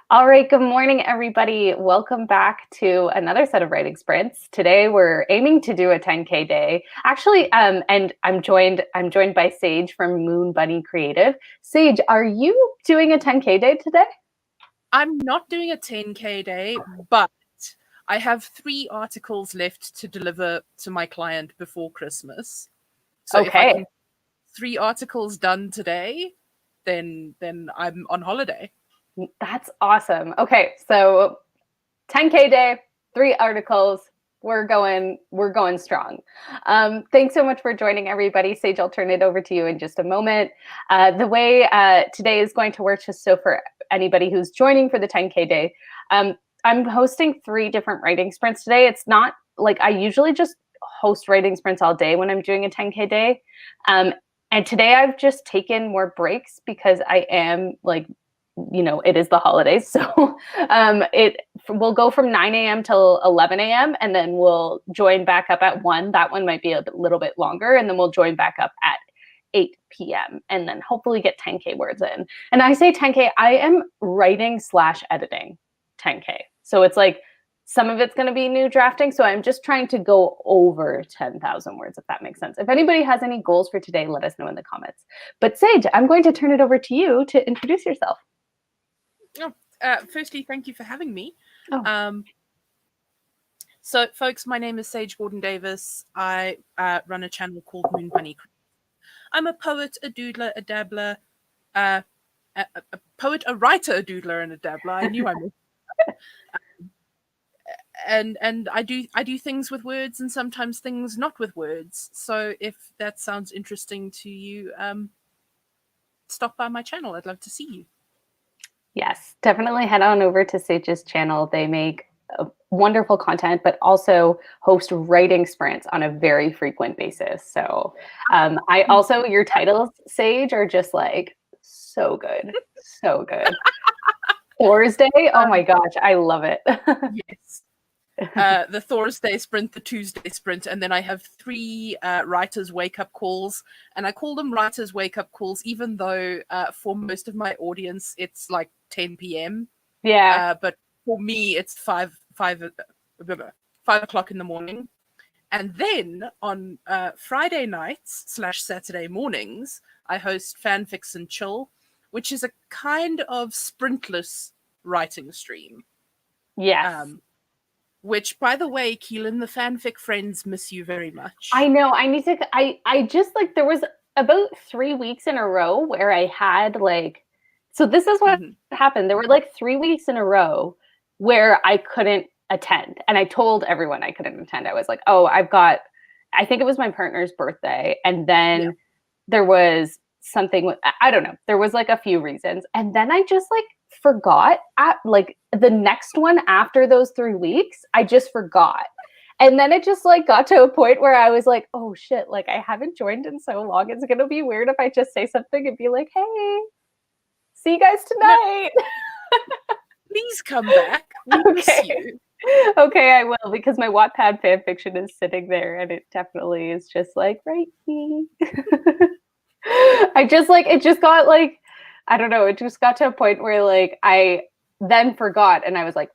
All right, good morning, everybody. Welcome back to another set of writing sprints. Today, we're aiming to do a 10K day. Actually, and I'm joined by Sage from Moon Bunny Creative. Sage, are you doing a 10K day today? I'm not doing a 10K day, but I have 3 articles left to deliver to my client before Christmas. So if I can 3 articles done today, then I'm on holiday. That's awesome. Okay, so 10K day, 3 articles. We're going strong. Thanks so much for joining, everybody. Sage, I'll turn it over to you in just a moment. The way today is going to work, just so for anybody who's joining for the 10K day, I'm hosting 3 different writing sprints today. It's not like I usually just host writing sprints all day when I'm doing a 10K day. And today I've just taken more breaks because I am like, it is the holidays. So it will go from 9 a.m. till 11 a.m. and then we'll join back up at 1. That one might be a little bit longer. And then we'll join back up at 8 p.m. and then hopefully get 10K words in. And I say 10K, I am writing/editing 10K. So it's like some of it's going to be new drafting. So I'm just trying to go over 10,000 words, if that makes sense. If anybody has any goals for today, let us know in the comments. But Sage, I'm going to turn it over to you to introduce yourself. Firstly, thank you for having me. So, folks, my name is Sage Gordon-Davis. I run a channel called Moon Bunny. I'm a poet, a doodler, a dabbler, a poet, a writer, a doodler, and a dabbler. I knew I was. And I do things with words and sometimes things not with words. So if that sounds interesting to you, stop by my channel. I'd love to see you. Yes, definitely head on over to Sage's channel. They make wonderful content, but also host writing sprints on a very frequent basis. So I also, your titles, Sage, are just like so good. So good. Thursday, oh my gosh, I love it. Yes. The Thursday sprint, the Tuesday sprint, and then I have 3 writers wake-up calls, and I call them writers wake-up calls, even though for most of my audience it's like 10 p.m. Yeah. But for me, it's 5 o'clock in the morning. And then on Friday nights/Saturday mornings, I host Fanfics and Chill, which is a kind of sprintless writing stream. Yes. Which, by the way, Keelan, the fanfic friends miss you very much. I know. I need to. I just like there was about 3 weeks in a row where I had like. So this is what happened. There were like 3 weeks in a row where I couldn't attend, and I told everyone I couldn't attend. I was like, "Oh, I think it was my partner's birthday, and then there was something with I don't know. There was like a few reasons, and then I just like forgot at like the next one after those 3 weeks, I just forgot. And then it just like got to a point where I was like, oh shit, like I haven't joined in so long. It's going to be weird if I just say something and be like, hey, see you guys tonight. Please come back. We miss you. Okay, I will, because my Wattpad fan fiction is sitting there and it definitely is just like, right. I just like, it just got like, I don't know. It just got to a point where like I then forgot and I was like,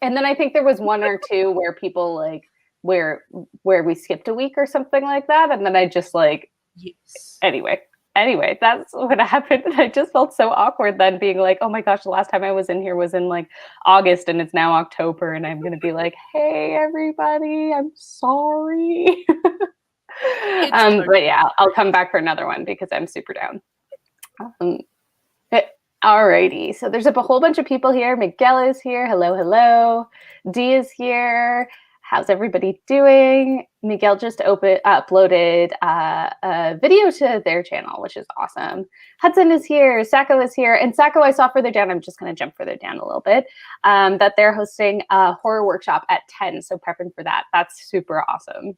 and then I think there was 1 or 2 where people like where we skipped a week or something like that. And then I just like, yes. Anyway, that's what happened. And I just felt so awkward then being like, oh my gosh, the last time I was in here was in like August and it's now October. And I'm going to be like, hey, everybody, I'm sorry. But yeah, I'll come back for another one because I'm super down. Alrighty, so there's a whole bunch of people here. Miguel is here. Hello, hello. Dee is here. How's everybody doing? Miguel just uploaded a video to their channel, which is awesome. Hudson is here. Sacco is here. And Sacco, I saw further down. I'm just going to jump further down a little bit. That they're hosting a horror workshop at 10. So prepping for that. That's super awesome.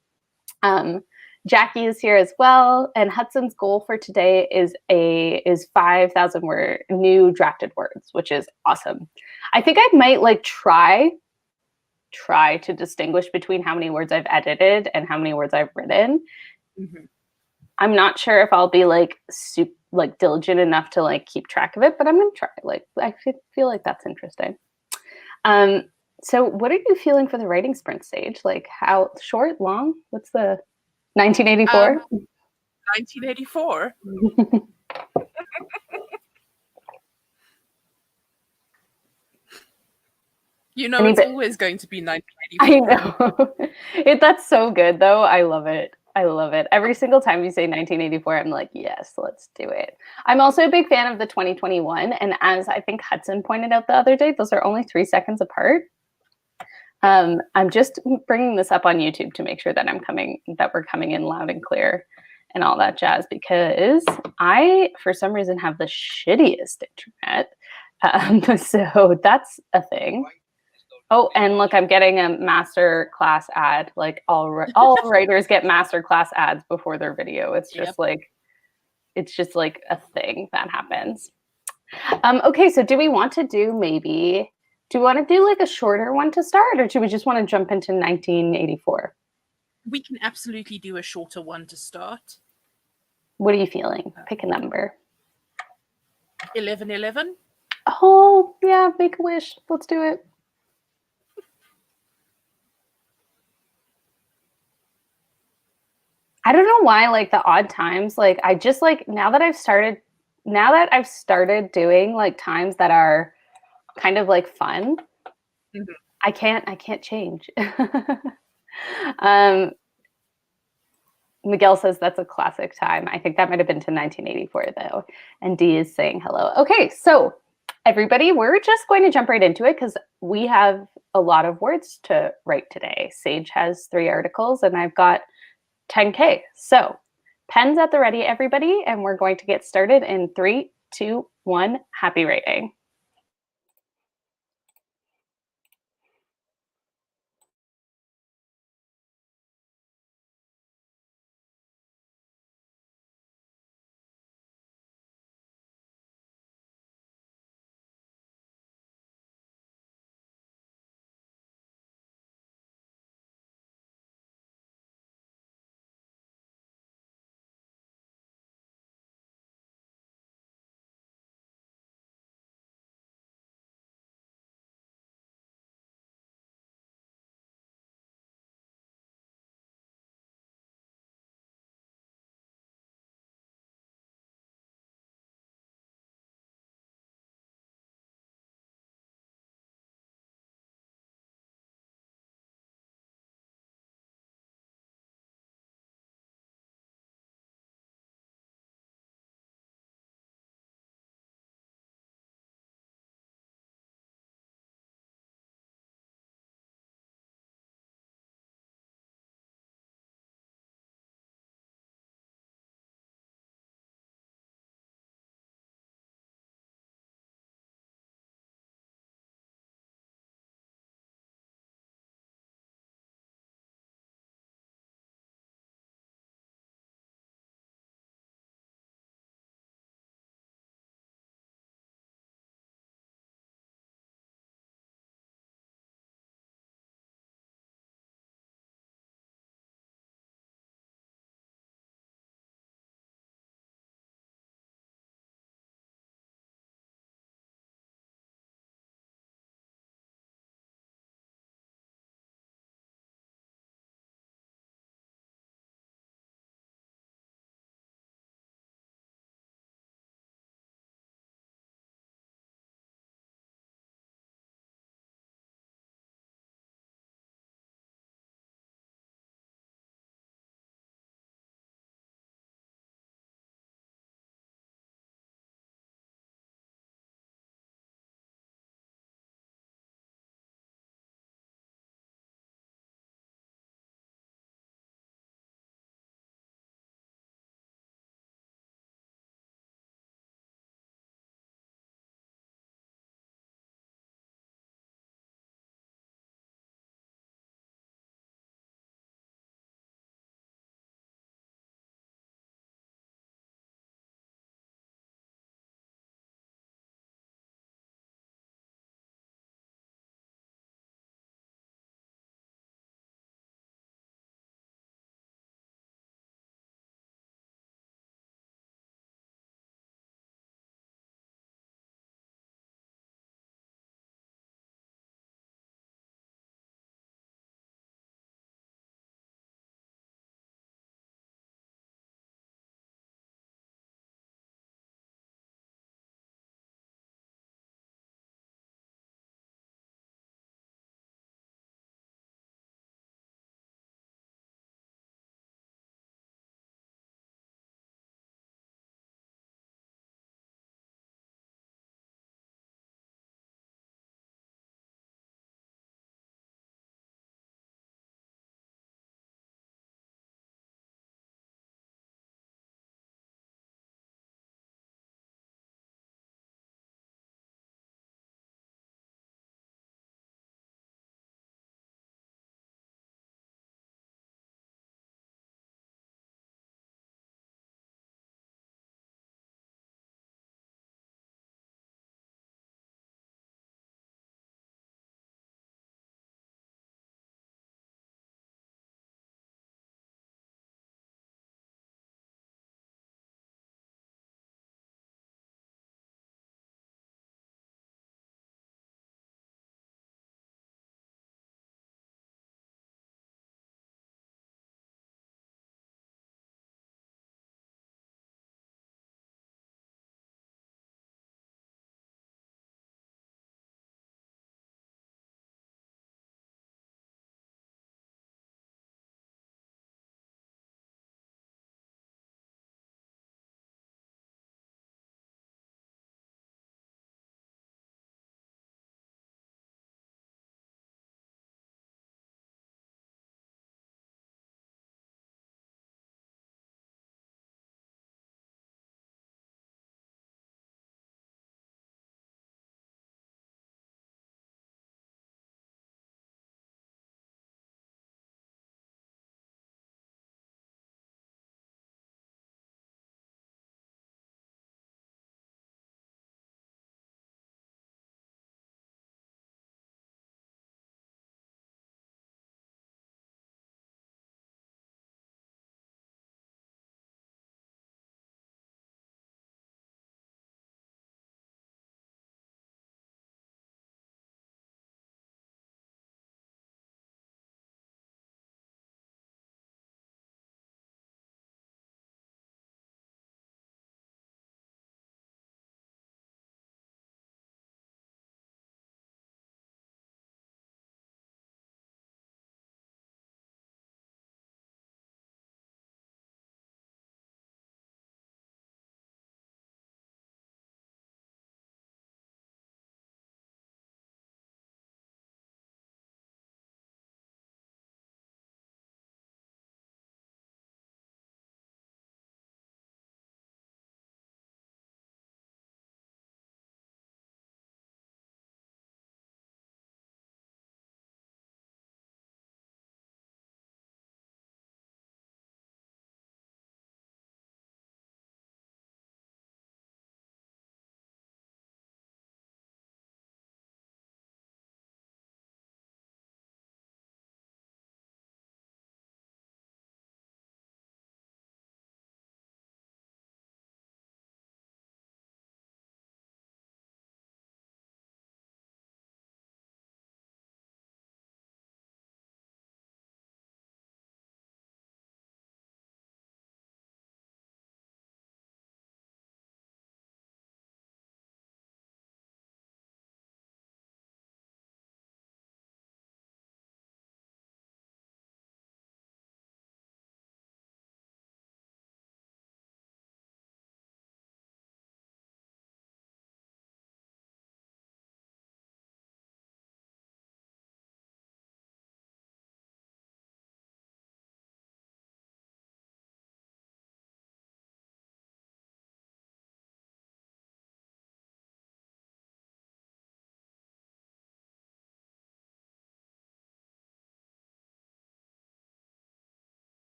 Jackie is here as well, and Hudson's goal for today is 5,000 word new drafted words, which is awesome. I think I might like try to distinguish between how many words I've edited and how many words I've written. I'm not sure if I'll be like like diligent enough to like keep track of it, but I'm gonna try. Like I feel like that's interesting. So what are you feeling for the writing sprint stage? Like how short, long? What's the 1984? 1984. You know, it's always going to be 1984. I know. That's so good, though. I love it. I love it. Every single time you say 1984, I'm like, yes, let's do it. I'm also a big fan of the 2021. And as I think Hudson pointed out the other day, those are only 3 seconds apart. I'm just bringing this up on YouTube to make sure that we're coming in loud and clear and all that jazz, because I, for some reason, have the shittiest internet. So that's a thing. Oh, and look, I'm getting a master class ad. Like all writers get master class ads before their video. It's just like a thing that happens. Okay, so do we want to do like a shorter one to start, or do we just want to jump into 1984? We can absolutely do a shorter one to start. What are you feeling? Pick a number. 1111. Oh, yeah, make a wish. Let's do it. I don't know why, like the odd times, like I just like now that I've started doing like times that are kind of like fun, I can't change. Miguel says that's a classic time. I think that might have been to 1984 though. And D is saying hello. Okay, so everybody, we're just going to jump right into it because we have a lot of words to write today. Sage has 3 articles and I've got 10K. So pens at the ready, everybody, and we're going to get started in 3, 2, 1. Happy writing.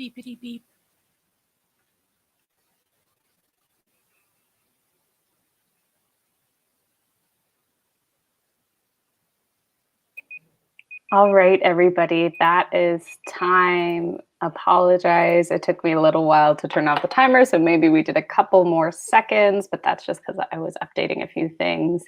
Beepity beep. All right, everybody, that is time. Apologize. It took me a little while to turn off the timer, so maybe we did a couple more seconds, but that's just because I was updating a few things.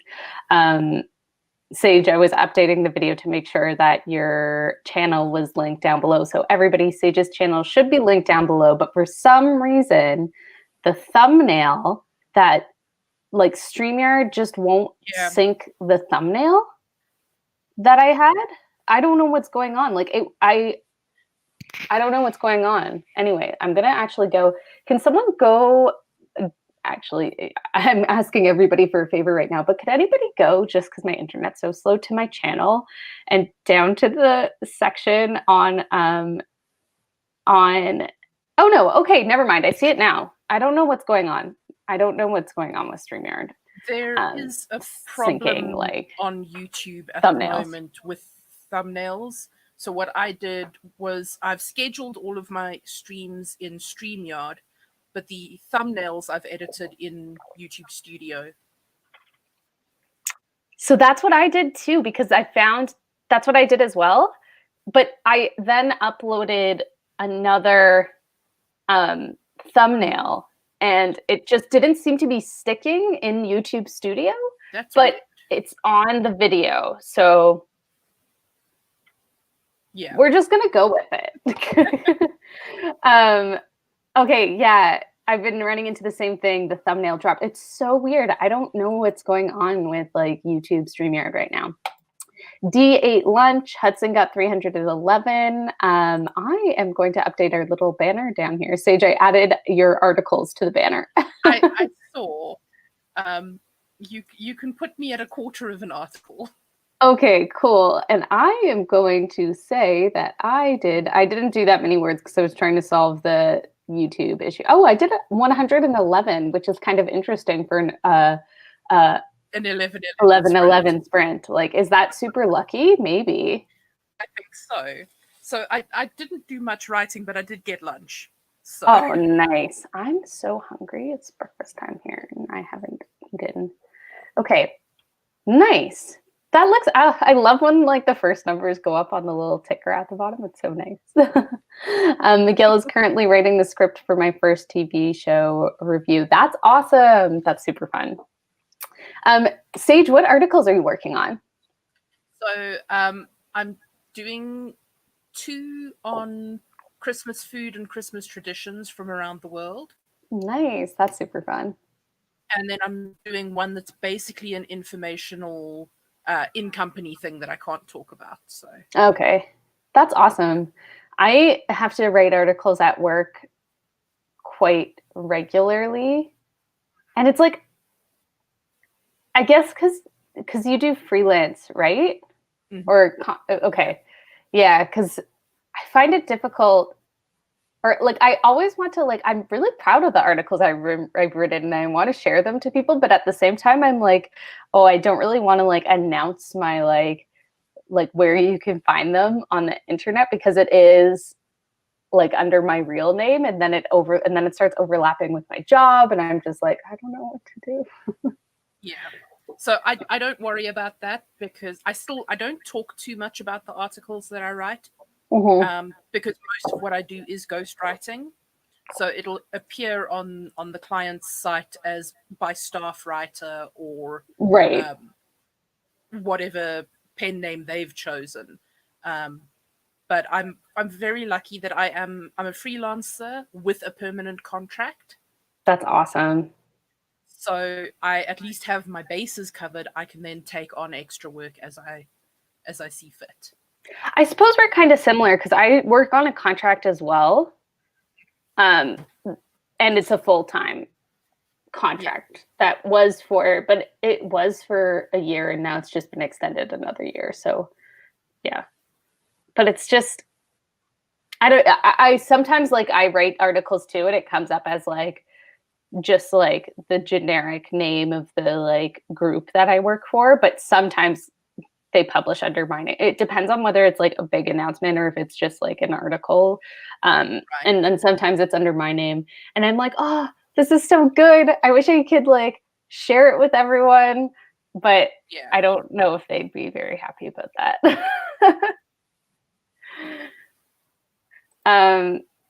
Sage, I was updating the video to make sure that your channel was linked down below. So everybody, Sage's channel should be linked down below, but for some reason, the thumbnail that like StreamYard just won't sync the thumbnail that I had. I don't know what's going on. Like I don't know what's going on. Anyway, I'm gonna actually go. Can someone go? Actually, I'm asking everybody for a favor right now, but could anybody go, just because my internet's so slow, to my channel and down to the section on oh no, okay, never mind. I see it now. I don't know what's going on. I don't know what's going on with StreamYard. There is a problem syncing, like, on YouTube at thumbnails. the moment with thumbnails. So what I did was I've scheduled all of my streams in StreamYard, but the thumbnails I've edited in YouTube Studio. So that's what I did too, because I found that's what I did as well. But I then uploaded another thumbnail, and it just didn't seem to be sticking in YouTube Studio. That's but weird. It's on the video. So yeah, we're just gonna go with it. Okay, yeah, I've been running into the same thing. The thumbnail drop. It's so weird. I don't know what's going on with like YouTube StreamYard right now. D ate lunch. Hudson got 311. I am going to update our little banner down here. Sage, I added your articles to the banner. I saw. You can put me at a quarter of an article. Okay, cool. And I am going to say that I didn't do that many words because I was trying to solve the YouTube issue. Oh, I did 111, which is kind of interesting for an 11 sprint. Like, is that super lucky? Maybe. I think so. So I didn't do much writing, but I did get lunch. So. Oh, nice. I'm so hungry. It's breakfast time here and I haven't eaten. Okay, nice. That looks, I love when like the first numbers go up on the little ticker at the bottom. It's so nice. Miguel is currently writing the script for my first TV show review. That's awesome. That's super fun. Sage, what articles are you working on? So I'm doing 2 on Christmas food and Christmas traditions from around the world. Nice. That's super fun. And then I'm doing one that's basically an informational in-company thing that I can't talk about. So okay, that's awesome. I have to write articles at work quite regularly, and it's like, I guess because you do freelance, right? Mm-hmm. Or okay, yeah, because I find it difficult. Or like, I always want to, like, I'm really proud of the articles I've written and I want to share them to people. But at the same time, I'm like, oh, I don't really want to like announce my like where you can find them on the internet, because it is like under my real name. And then it starts overlapping with my job. And I'm just like, I don't know what to do. Yeah. So I don't worry about that, because I don't talk too much about the articles that I write. Mm-hmm. Because most of what I do is ghostwriting. So it'll appear on the client's site as by staff writer or right. Whatever pen name they've chosen. But I'm very lucky that I'm a freelancer with a permanent contract. That's awesome. So I at least have my bases covered. I can then take on extra work as I see fit. I suppose we're kind of similar, because I work on a contract as well. And it's a full-time contract but it was for a year, and now it's just been extended another year. So yeah, but it's just, I sometimes like I write articles too, and it comes up as like just like the generic name of the like group that I work for. But sometimes they publish under my name. It depends on whether it's like a big announcement or if it's just like an article. And then sometimes it's under my name. And I'm like, oh, this is so good. I wish I could like share it with everyone. But I don't know if they'd be very happy about that.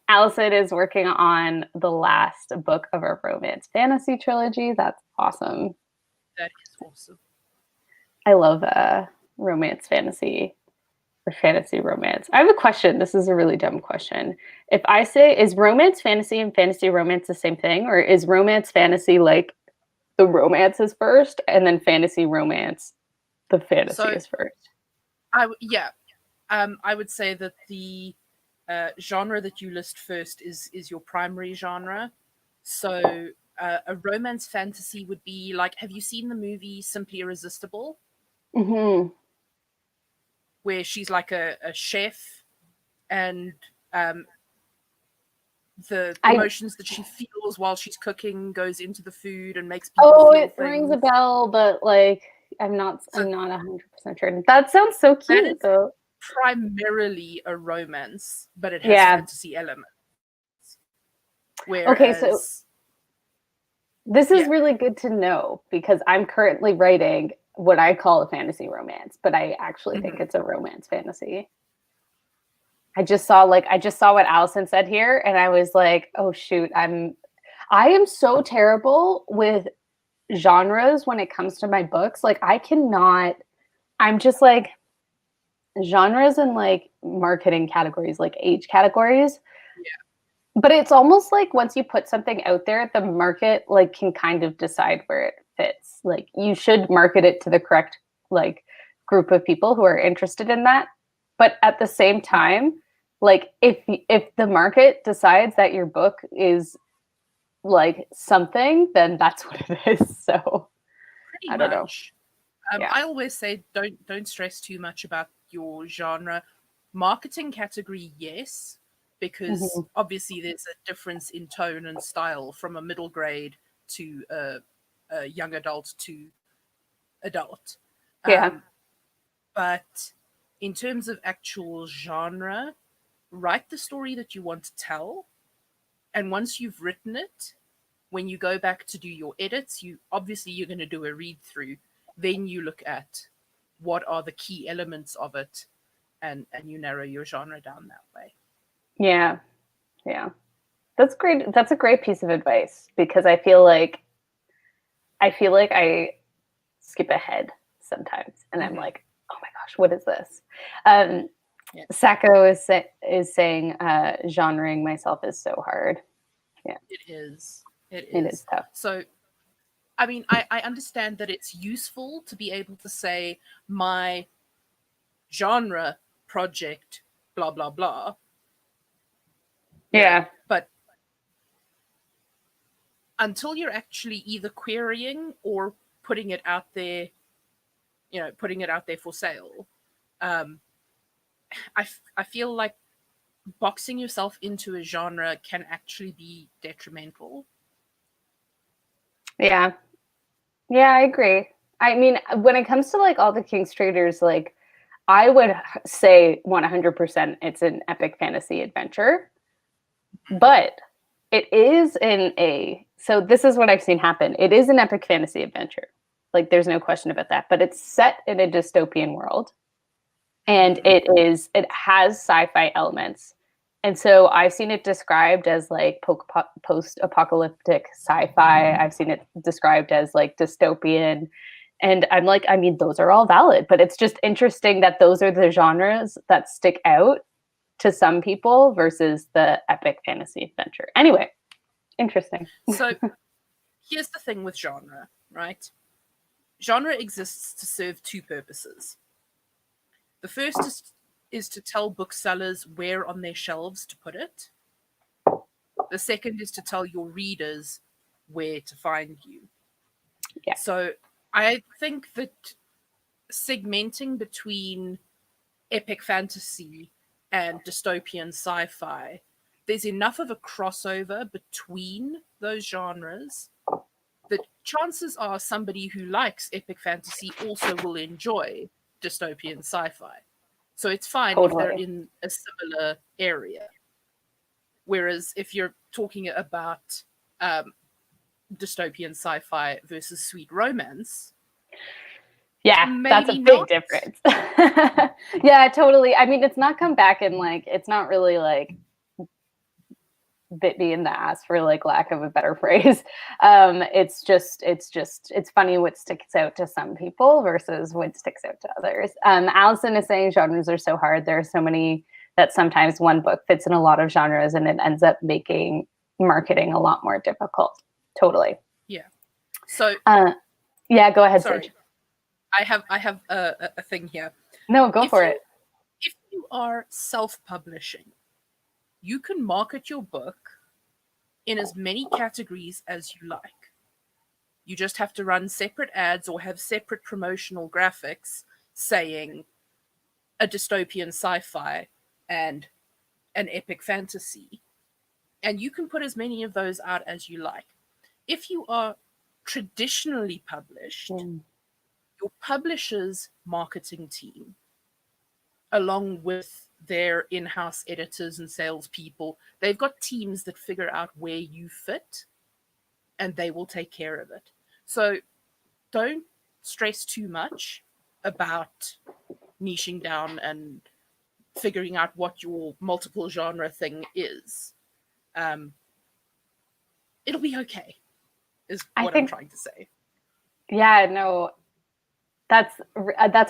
Allison is working on the last book of our romance fantasy trilogy. That's awesome. That is awesome. I love romance fantasy or fantasy romance. I have a question. This is a really dumb question. If I say, is romance fantasy and fantasy romance the same thing? Or is romance fantasy like the romance is first and then fantasy romance, the fantasy is first? I would say that the genre that you list first is your primary genre. So a romance fantasy would be like, have you seen the movie Simply Irresistible? Mm-hmm. Where she's like a chef, and the emotions that she feels while she's cooking goes into the food and makes people feel things. Rings a bell, but like I'm not 100% sure. That sounds so cute though. Primarily a romance, but it has fantasy elements. Whereas, so this is really good to know because I'm currently writing what I call a fantasy romance, but I actually think it's a romance fantasy. I just saw what Allison said here, and I was like, oh shoot, I am so terrible with genres when it comes to my books. Like I'm just like genres and like marketing categories, like age categories. Yeah. But it's almost like once you put something out there, the market like can kind of decide where it fits. Like you should market it to the correct like group of people who are interested in that. But at the same time, like if the market decides that your book is like something, then that's what it is. So I don't know. I always say don't stress too much about your genre. Marketing category, yes, because obviously there's a difference in tone and style from a middle grade to a young adult to adult. But in terms of actual genre, write the story that you want to tell. And once you've written it, when you go back to do your edits, you're going to do a read through. Then you look at what are the key elements of it, and you narrow your genre down that way. Yeah. That's great. That's a great piece of advice because I feel like I skip ahead sometimes, and I'm like, oh my gosh, what is this? Sacco is saying genreing myself is so hard. Yeah, it is. It is tough. So, I mean, I understand that it's useful to be able to say my genre project, blah, blah, blah. Yeah. But until you're actually either querying or putting it out there, for sale, I feel like boxing yourself into a genre can actually be detrimental. Yeah, I agree. I mean, when it comes to like all the King's Traders, like I would say 100% it's an epic fantasy adventure, but it is so this is what I've seen happen. It is an epic fantasy adventure. Like there's no question about that, but it's set in a dystopian world. And it has sci-fi elements. And so I've seen it described as like post-apocalyptic sci-fi. I've seen it described as like dystopian. And I'm like, I mean, those are all valid, but it's just interesting that those are the genres that stick out to some people versus the epic fantasy adventure. Anyway, interesting. So here's the thing with genre, right? Genre exists to serve two purposes. The first is to tell booksellers where on their shelves to put it. The second is to tell your readers where to find you. Yeah. So I think that segmenting between epic fantasy and dystopian sci-fi, there's enough of a crossover between those genres that chances are somebody who likes epic fantasy also will enjoy dystopian sci-fi. So it's fine if they're Totally. in a similar area. Whereas if you're talking about dystopian sci-fi versus sweet romance, Yeah, that's a maybe big not. difference. Yeah, totally. I mean, it's not come back and like, it's not really like bit me in the ass for like lack of a better phrase. It's funny what sticks out to some people versus what sticks out to others. Allison is saying genres are so hard. There are so many that sometimes one book fits in a lot of genres and it ends up making marketing a lot more difficult. Totally. Yeah. So yeah, go ahead, sorry. Sage. I have a thing here. No, go for it. If you are self-publishing, you can market your book in as many categories as you like. You just have to run separate ads or have separate promotional graphics saying a dystopian sci-fi and an epic fantasy. And you can put as many of those out as you like. If you are traditionally published, your publisher's marketing team, along with their in-house editors and salespeople, they've got teams that figure out where you fit, and they will take care of it. So don't stress too much about niching down and figuring out what your multiple genre thing is. It'll be okay, is what I'm trying to say. Yeah, no, that's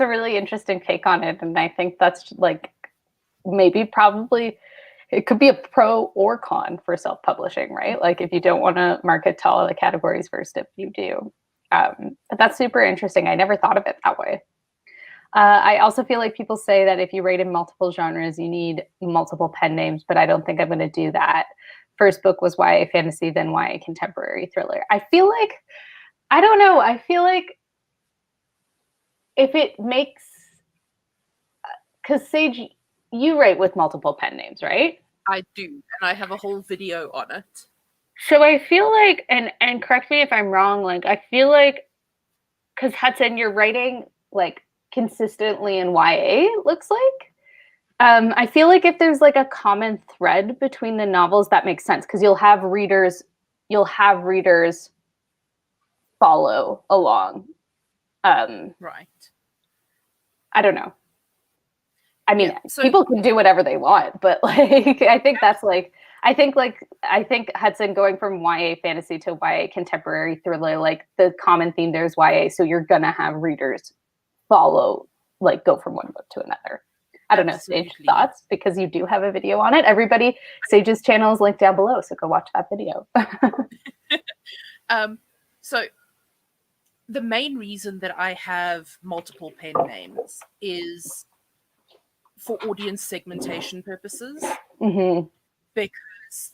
a really interesting take on it, and I think that's like maybe probably it could be a pro or con for self-publishing, right? Like if you don't want to market to all the categories first, if you do. But that's super interesting. I never thought of it that way. I also feel like people say that if you write in multiple genres, you need multiple pen names, but I don't think I'm going to do that. First book was YA fantasy, then YA contemporary thriller. I feel like, I don't know, I feel like if it makes, because Sage, you write with multiple pen names, right? I do, and I have a whole video on it. So I feel like, and correct me if I'm wrong, like I feel like, because Hudson, you're writing like consistently in YA, looks like. I feel like if there's like a common thread between the novels, that makes sense because you'll have readers follow along. Right. I don't know. I mean, Yeah, so people can do whatever they want, but like I think that's like I think Hudson going from YA fantasy to YA contemporary thriller, like the common theme there is YA, so you're gonna have readers follow, like go from one book to another. I don't know, Sage, thoughts? Because you do have a video on it. Everybody, Sage's channel is linked down below, so go watch that video. So the main reason that I have multiple pen names is for audience segmentation purposes. Mm-hmm. Because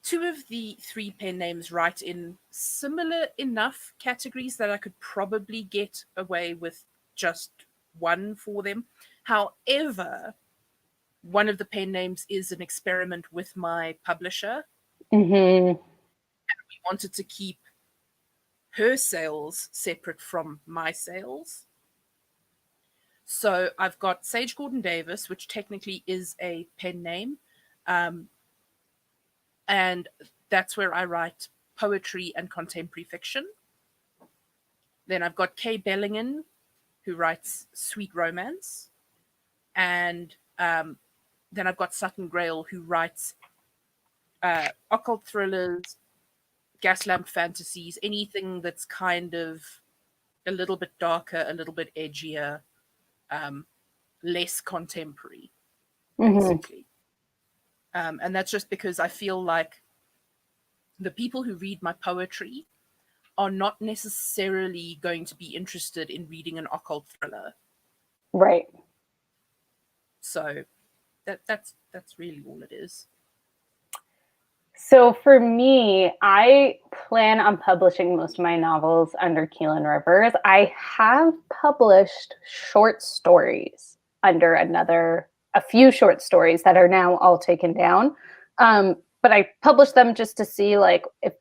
two of the three pen names write in similar enough categories that I could probably get away with just one for them. However, one of the pen names is an experiment with my publisher. Mm-hmm. And we wanted to keep her sales separate from my sales. So I've got Sage Gordon Davis, which technically is a pen name. And that's where I write poetry and contemporary fiction. Then I've got Kay Bellingen, who writes sweet romance. And then I've got Sutton Grail, who writes occult thrillers, gaslamp fantasies, anything that's kind of a little bit darker, a little bit edgier, less contemporary, basically. Mm-hmm. And that's just because I feel like the people who read my poetry are not necessarily going to be interested in reading an occult thriller. Right. So that's really all it is. So for me, I plan on publishing most of my novels under Keelan Rivers. I have published short stories under a few short stories that are now all taken down. But I published them just to see like if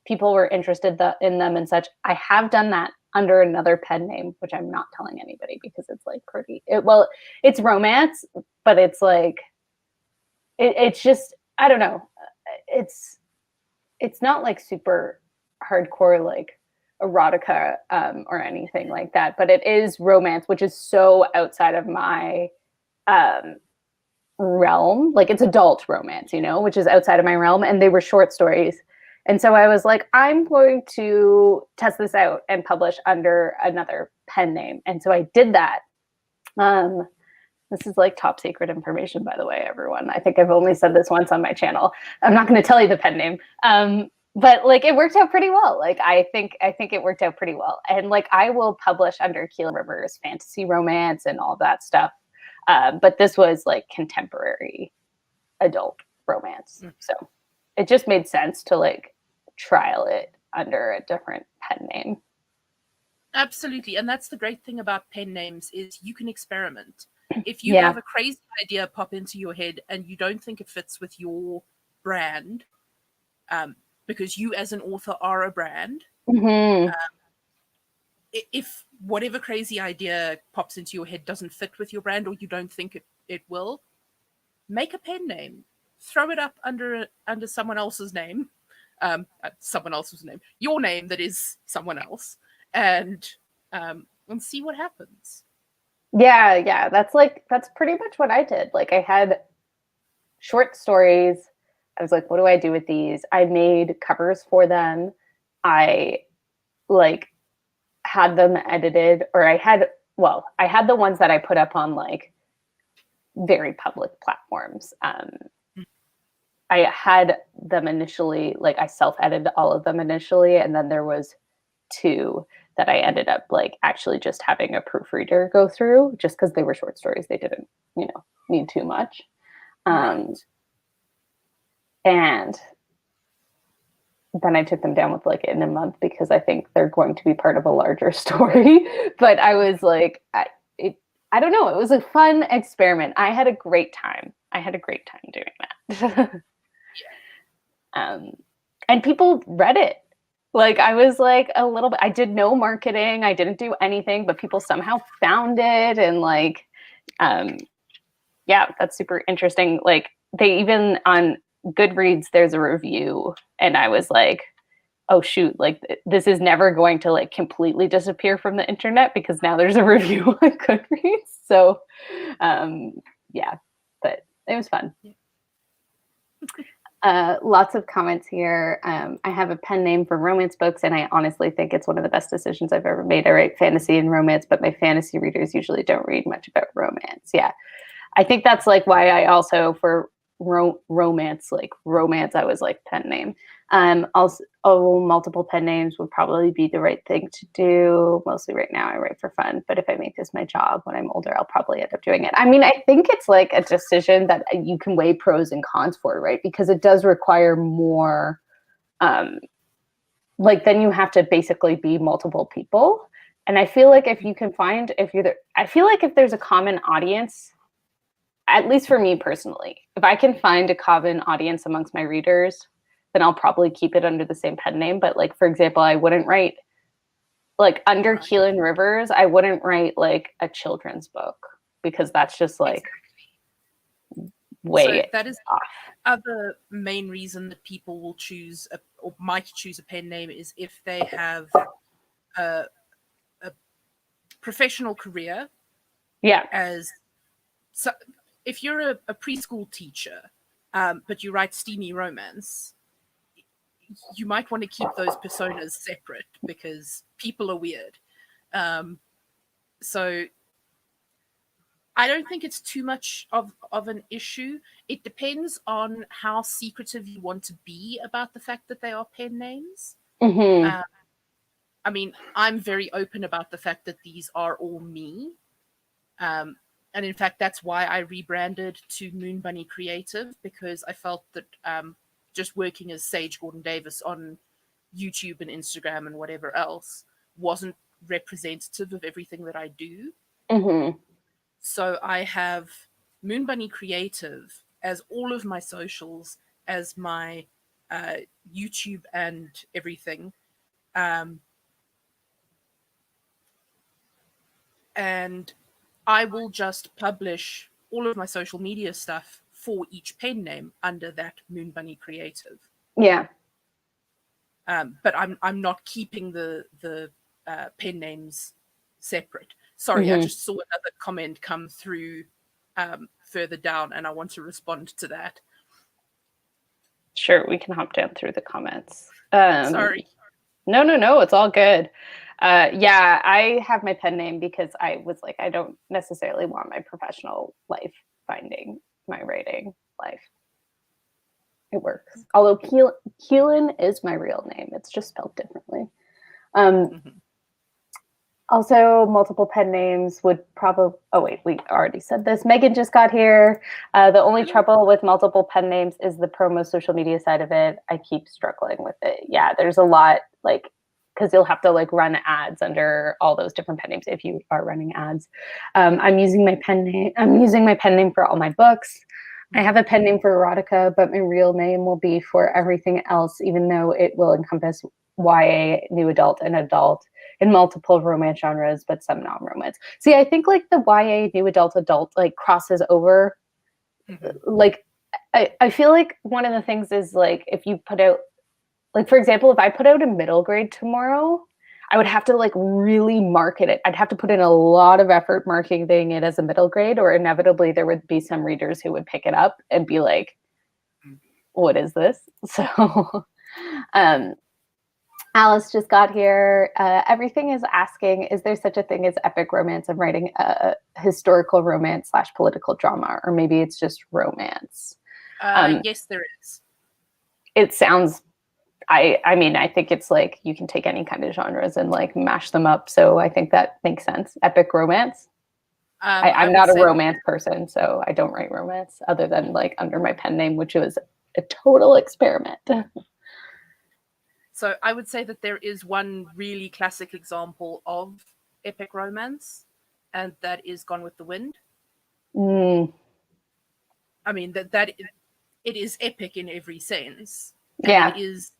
people were interested in them and such. I have done that under another pen name, which I'm not telling anybody because it's like it's romance, but it's like, it's just, I don't know. It's not like super hardcore, like erotica or anything like that, but it is romance, which is so outside of my realm. Like, it's adult romance, which is outside of my realm. And they were short stories. And so I was like, I'm going to test this out and publish under another pen name. And so I did that. This is like top secret information, by the way, everyone. I think I've only said this once on my channel. I'm not going to tell you the pen name. But like, it worked out pretty well. Like, I think it worked out pretty well. And like, I will publish under Keelan Rivers fantasy romance and all that stuff. But this was like contemporary adult romance. So it just made sense to like trial it under a different pen name. Absolutely. And that's the great thing about pen names is you can experiment. If you have a crazy idea pop into your head and you don't think it fits with your brand, because you as an author are a brand, if whatever crazy idea pops into your head doesn't fit with your brand or you don't think it will, make a pen name. Throw it up under someone else's name, your name that is someone else, and see what happens. Yeah, that's pretty much what I did. Like, I had short stories. I was like, what do I do with these? I made covers for them. I like had them edited, or I had the ones that I put up on like very public platforms. I had them initially, like I self-edited all of them initially, and then there was 2 that I ended up like actually just having a proofreader go through, just because they were short stories. They didn't, need too much. And then I took them down with like in a month because I think they're going to be part of a larger story. But I was like, I don't know. It was a fun experiment. I had a great time. Doing that. And people read it. Like, I was like a little bit, I did no marketing. I didn't do anything, but people somehow found it. And like, that's super interesting. Like, they even on Goodreads, there's a review, and I was like, oh shoot, like this is never going to like completely disappear from the internet because now there's a review on Goodreads. So but it was fun. Lots of comments here. I have a pen name for romance books, and I honestly think it's one of the best decisions I've ever made. I write fantasy and romance, but my fantasy readers usually don't read much about romance. Yeah, I think that's like why I also, for romance, I was like pen name. Also, multiple pen names would probably be the right thing to do. Mostly right now I write for fun, but if I make this my job when I'm older, I'll probably end up doing it. I mean, I think it's like a decision that you can weigh pros and cons for, right? Because it does require more, like then you have to basically be multiple people. And I feel like if there's a common audience, at least for me personally, if I can find a common audience amongst my readers, then I'll probably keep it under the same pen name. But like, for example, I wouldn't write like under Keelan Rivers, I wouldn't write like a children's book because that's just like way that is off. Other main reason that people will choose or might choose a pen name is if they have a professional career. Yeah. So if you're a preschool teacher, but you write steamy romance, you might want to keep those personas separate because people are weird. So I don't think it's too much of an issue. It depends on how secretive you want to be about the fact that they are pen names. Mm-hmm. I mean, I'm very open about the fact that these are all me. And in fact, that's why I rebranded to Moon Bunny Creative, because I felt that just working as Sage Gordon Davis on YouTube and Instagram and whatever else wasn't representative of everything that I do. Mm-hmm. So I have Moon Bunny Creative as all of my socials, as my YouTube and everything. and I will just publish all of my social media stuff for each pen name under that Moon Bunny Creative. Yeah. But I'm not keeping the pen names separate. Sorry, I just saw another comment come through further down, and I want to respond to that. Sure, we can hop down through the comments. Sorry. No, it's all good. Yeah, I have my pen name because I was like, I don't necessarily want my professional life finding my writing life. It works. Although Keelan is my real name. It's just spelled differently. Also, multiple pen names would probably... Oh, wait, we already said this. Megan just got here. The only trouble with multiple pen names is the promo social media side of it. I keep struggling with it. Yeah, there's a lot, like, because you'll have to, like, run ads under all those different pen names if you are running ads. I'm using my pen name for all my books. I have a pen name for erotica, but my real name will be for everything else, even though it will encompass YA, new adult, and adult in multiple romance genres, but some non-romance. See, I think like the YA, new adult, like crosses over. Like, I feel like one of the things is like if you put out, like for example, if I put out a middle grade tomorrow, I would have to like really market it. I'd have to put in a lot of effort marketing it as a middle grade, or inevitably there would be some readers who would pick it up and be like, what is this? So, Alice just got here. Everything is asking, is there such a thing as epic romance? I'm writing a historical romance / political drama, or maybe it's just romance. Yes, there is. It sounds, I mean, I think it's like you can take any kind of genres and like mash them up. So I think that makes sense. Epic romance. I'm not a romance person, so I don't write romance other than like under my pen name, which was a total experiment. So I would say that there is one really classic example of epic romance, and that is Gone with the Wind. I mean, that it is epic in every sense. Yeah. It is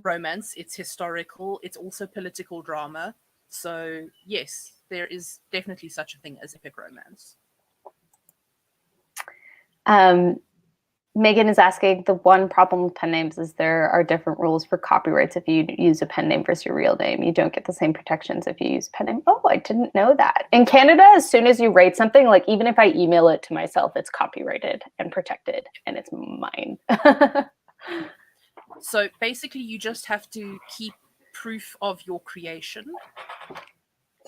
romance, it's historical, it's also political drama. So yes, there is definitely such a thing as epic romance. Megan is asking, the one problem with pen names is there are different rules for copyrights. If you use a pen name versus your real name, you don't get the same protections if you use a pen name. Oh, I didn't know that. In Canada, as soon as you write something, like even if I email it to myself, it's copyrighted and protected and it's mine. So basically you just have to keep proof of your creation.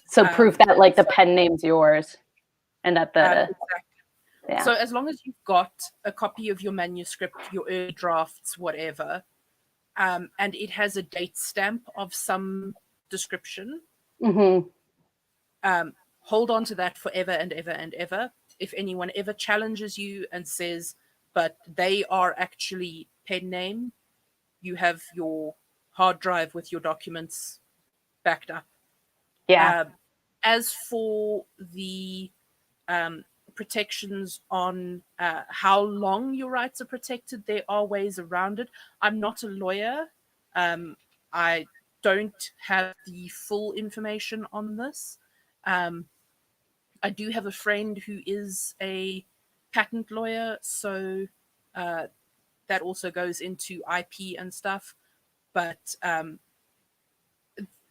So proof that like the pen name's yours and that the... Exactly. Yeah. So as long as you've got a copy of your manuscript, your early drafts, whatever, and it has a date stamp of some description, hold on to that forever and ever and ever. If anyone ever challenges you and says, but they are actually pen name, you have your hard drive with your documents backed up. Yeah. As for the protections on how long your rights are protected, there are ways around it. I'm not a lawyer. I don't have the full information on this. I do have a friend who is a patent lawyer, so that also goes into IP and stuff. But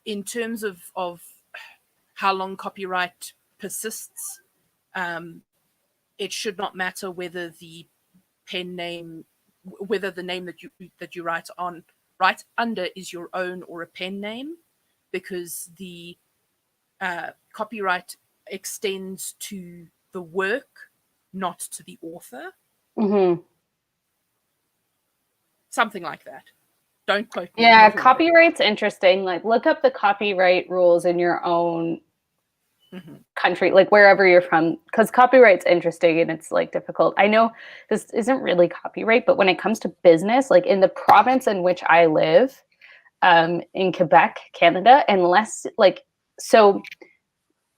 in terms of how long copyright persists, it should not matter whether the pen name, whether the name that you write under is your own or a pen name, because the copyright extends to the work, not to the author. Something like that. Don't quote me. Yeah, copyright's interesting. Like, look up the copyright rules in your own country, like wherever you're from, because copyright's interesting and it's like difficult. I know this isn't really copyright, but when it comes to business, like in the province in which I live, in Quebec, Canada, unless like, so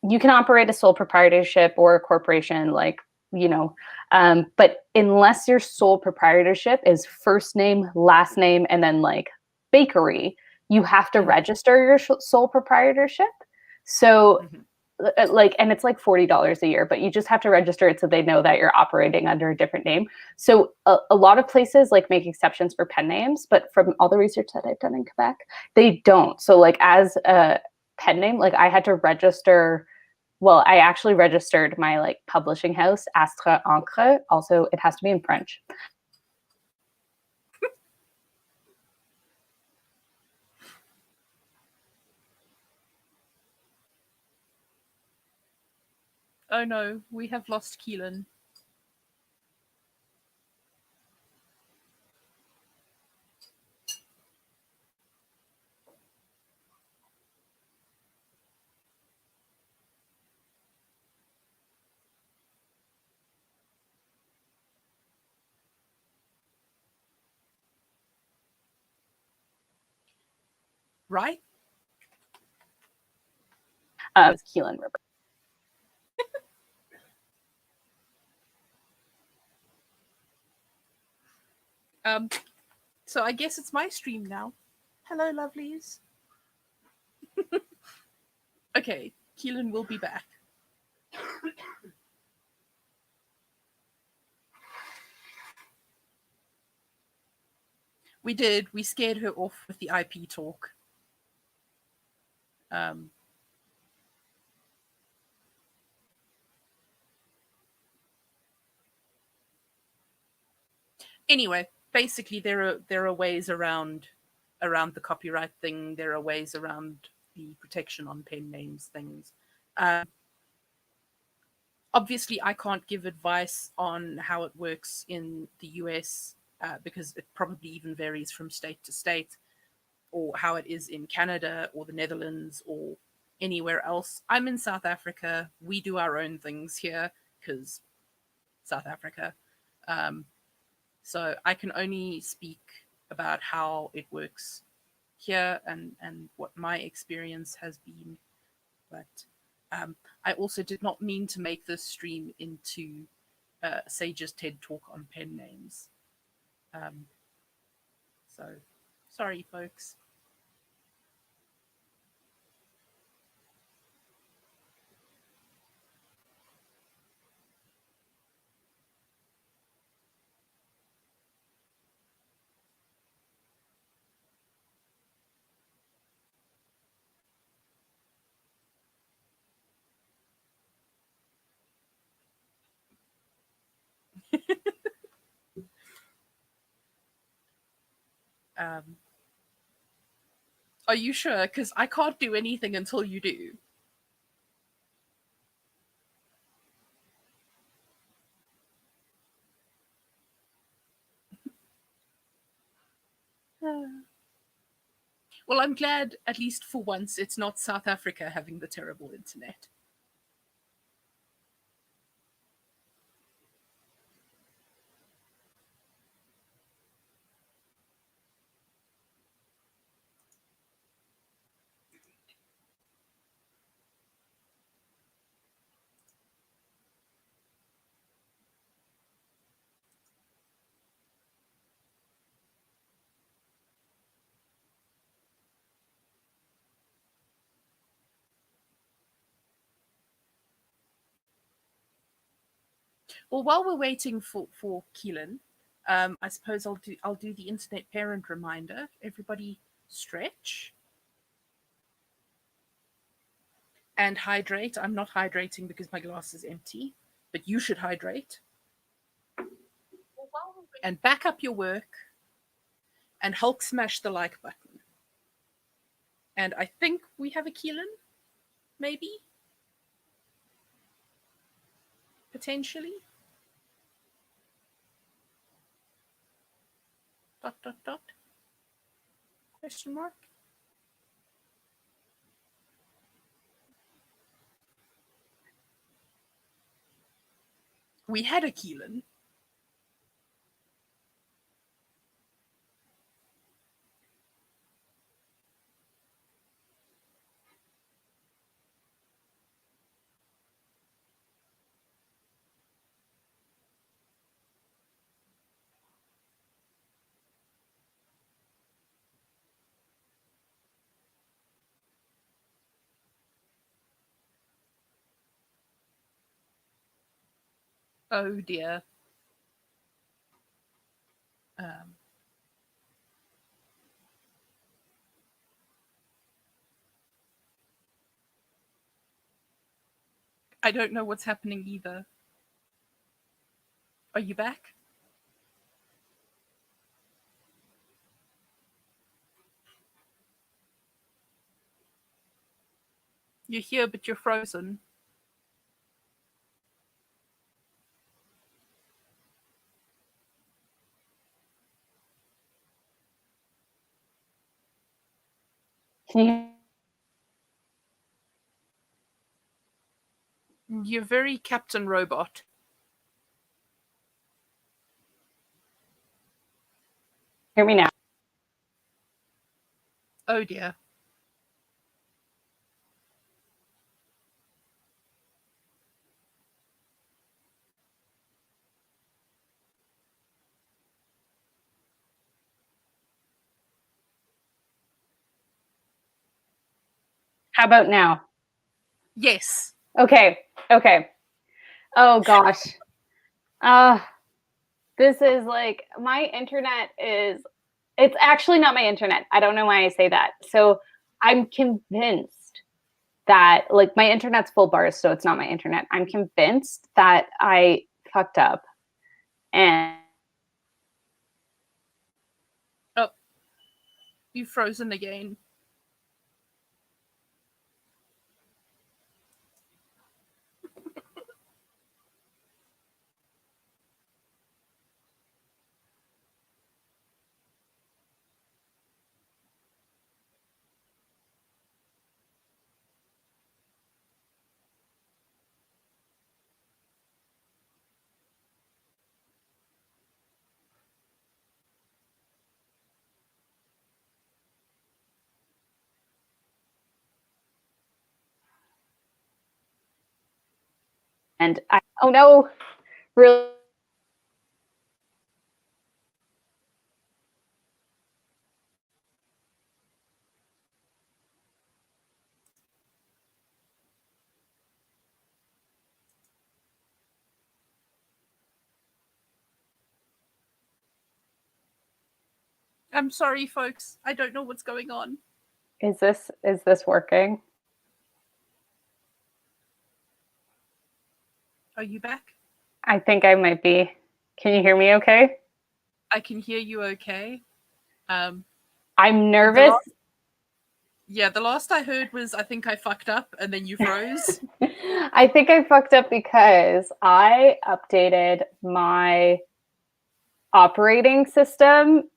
you can operate a sole proprietorship or a corporation, like, you know, but unless your sole proprietorship is first name, last name, and then like bakery, you have to register your sole proprietorship. So like, and it's like $40 a year, but you just have to register it so they know that you're operating under a different name. So a lot of places like make exceptions for pen names, but from all the research that I've done in Quebec, they don't. So like as a pen name, like I had to register. Well, I actually registered my like publishing house, Astra Encre. Also, it has to be in French. Oh no, we have lost Keelan. Right? Was Keelan River. So I guess it's my stream now. Hello, lovelies. Okay, Keelan will be back. We did. We scared her off with the IP talk. Anyway, basically there are ways around the copyright thing. There are ways around the protection on pen names things. Obviously, I can't give advice on how it works in the US because it probably even varies from state to state, or how it is in Canada or the Netherlands or anywhere else. I'm in South Africa. We do our own things here because South Africa. So I can only speak about how it works here and what my experience has been. But I also did not mean to make this stream into Sage's TED Talk on pen names. So sorry, folks. Are you sure? Because I can't do anything until you do. Well, I'm glad, at least for once, it's not South Africa having the terrible internet. Well, while we're waiting for Keelan, I suppose I'll do the internet parent reminder. Everybody stretch and hydrate. I'm not hydrating because my glass is empty, but you should hydrate. And back up your work and Hulk smash the like button. And I think we have a Keelan, maybe? Potentially? Dot, dot, dot. Question mark? We had a Keelan. Oh dear. I don't know what's happening either. Are you back? You're here, but you're frozen. You're very Captain Robot. Hear me now? Oh dear. How about now? Yes. Okay. Oh gosh. This is like, my internet is, it's actually not my internet. I don't know why I say that. So I'm convinced that, like, my internet's full bars, so it's not my internet. I'm convinced that I fucked up and Oh, you've frozen again. oh no, really. I'm sorry, folks. I don't know what's going on. Is this working? Are you back? I think I might be. Can you hear me okay? I can hear you okay. I'm nervous. The last I heard was, I think I fucked up, and then you froze. I think I fucked up because I updated my operating system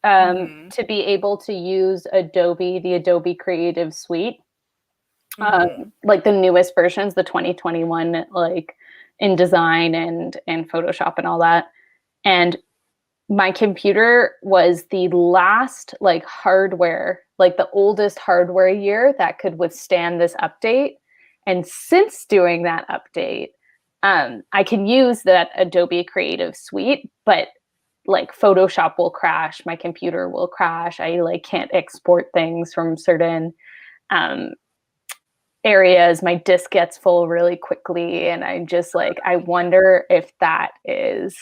to be able to use the Adobe Creative Suite. Like the newest versions, the 2021, like InDesign and Photoshop and all that. And my computer was the last like hardware, like the oldest hardware year that could withstand this update. And since doing that update, I can use that Adobe Creative Suite, but like Photoshop will crash, my computer will crash. I like can't export things from certain areas. My disk gets full really quickly, and I'm just like, I wonder if that is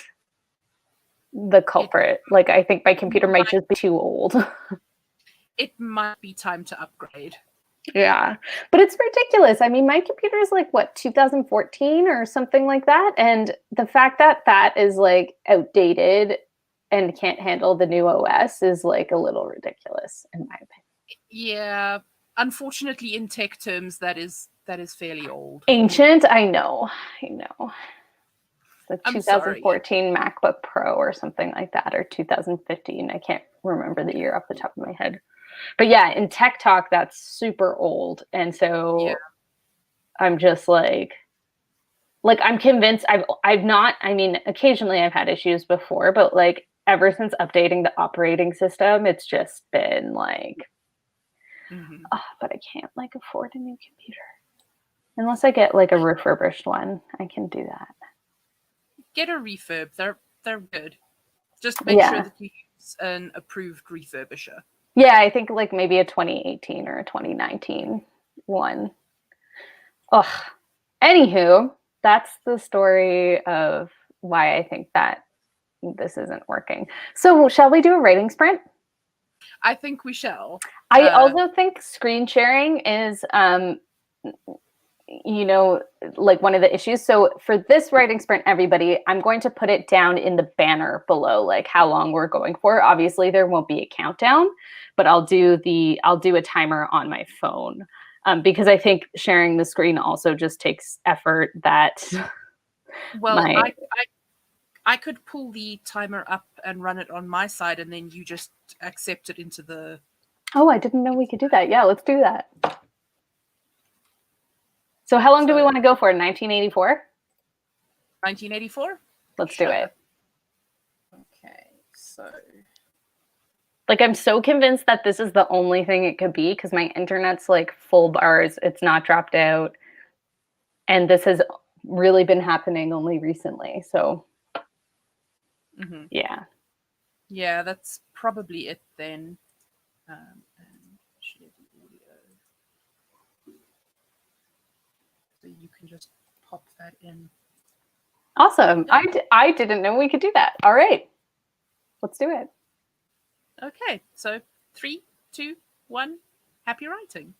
the culprit. Like, I think my computer might just be too old. It might be time to upgrade. Yeah, but it's ridiculous. I mean, my computer is like, what, 2014 or something like that? And the fact that that is like outdated and can't handle the new OS is like a little ridiculous, in my opinion. Yeah, unfortunately, in tech terms, that is fairly old. Ancient, I know. The I'm 2014 MacBook Pro or something like that, or 2015. I can't remember the year off the top of my head. But yeah, in tech talk, that's super old. And so I'm just like I'm convinced I've not, I mean, occasionally I've had issues before, but like ever since updating the operating system, it's just been like, but I can't like afford a new computer. Unless I get like a refurbished one, I can do that. Get a refurb. They're good. Just make sure that you use an approved refurbisher. Yeah, I think like maybe a 2018 or a 2019 one. Ugh. Anywho, that's the story of why I think that this isn't working. So shall we do a writing sprint? I think we shall. I also think screen sharing is, you know, like one of the issues. So for this writing sprint, everybody, I'm going to put it down in the banner below, like how long we're going for. Obviously, there won't be a countdown, but I'll do a timer on my phone, because I think sharing the screen also just takes effort. That well, I could pull the timer up and run it on my side, and then you just accept it into the. Oh, I didn't know we could do that. Yeah, let's do that. So how long do we want to go for? 1984? 1984? Let's do it. Okay, so. Like, I'm so convinced that this is the only thing it could be because my internet's like full bars. It's not dropped out. And this has really been happening only recently. So, yeah. Yeah, that's probably it then. And share the audio. So you can just pop that in. Awesome. I didn't know we could do that. All right. Let's do it. Okay, so 3, 2, 1, happy writing.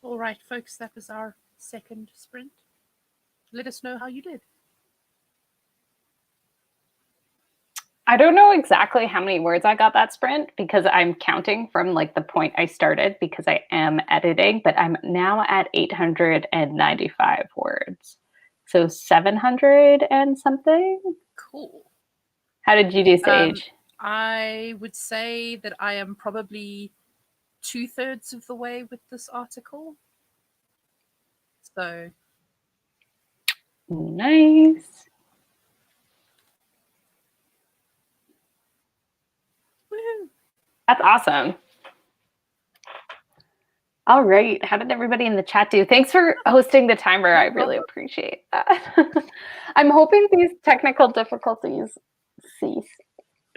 All right, folks, that was our second sprint. Let us know how you did. I don't know exactly how many words I got that sprint because I'm counting from like the point I started because I am editing, but I'm now at 895 words. So 700 and something. Cool. How did you do, Sage? I would say that I am probably 2/3 of the way with this article. So nice. woohoo. That's awesome. All right. How did everybody in the chat do? Thanks for hosting the timer. I really appreciate that. I'm hoping these technical difficulties cease.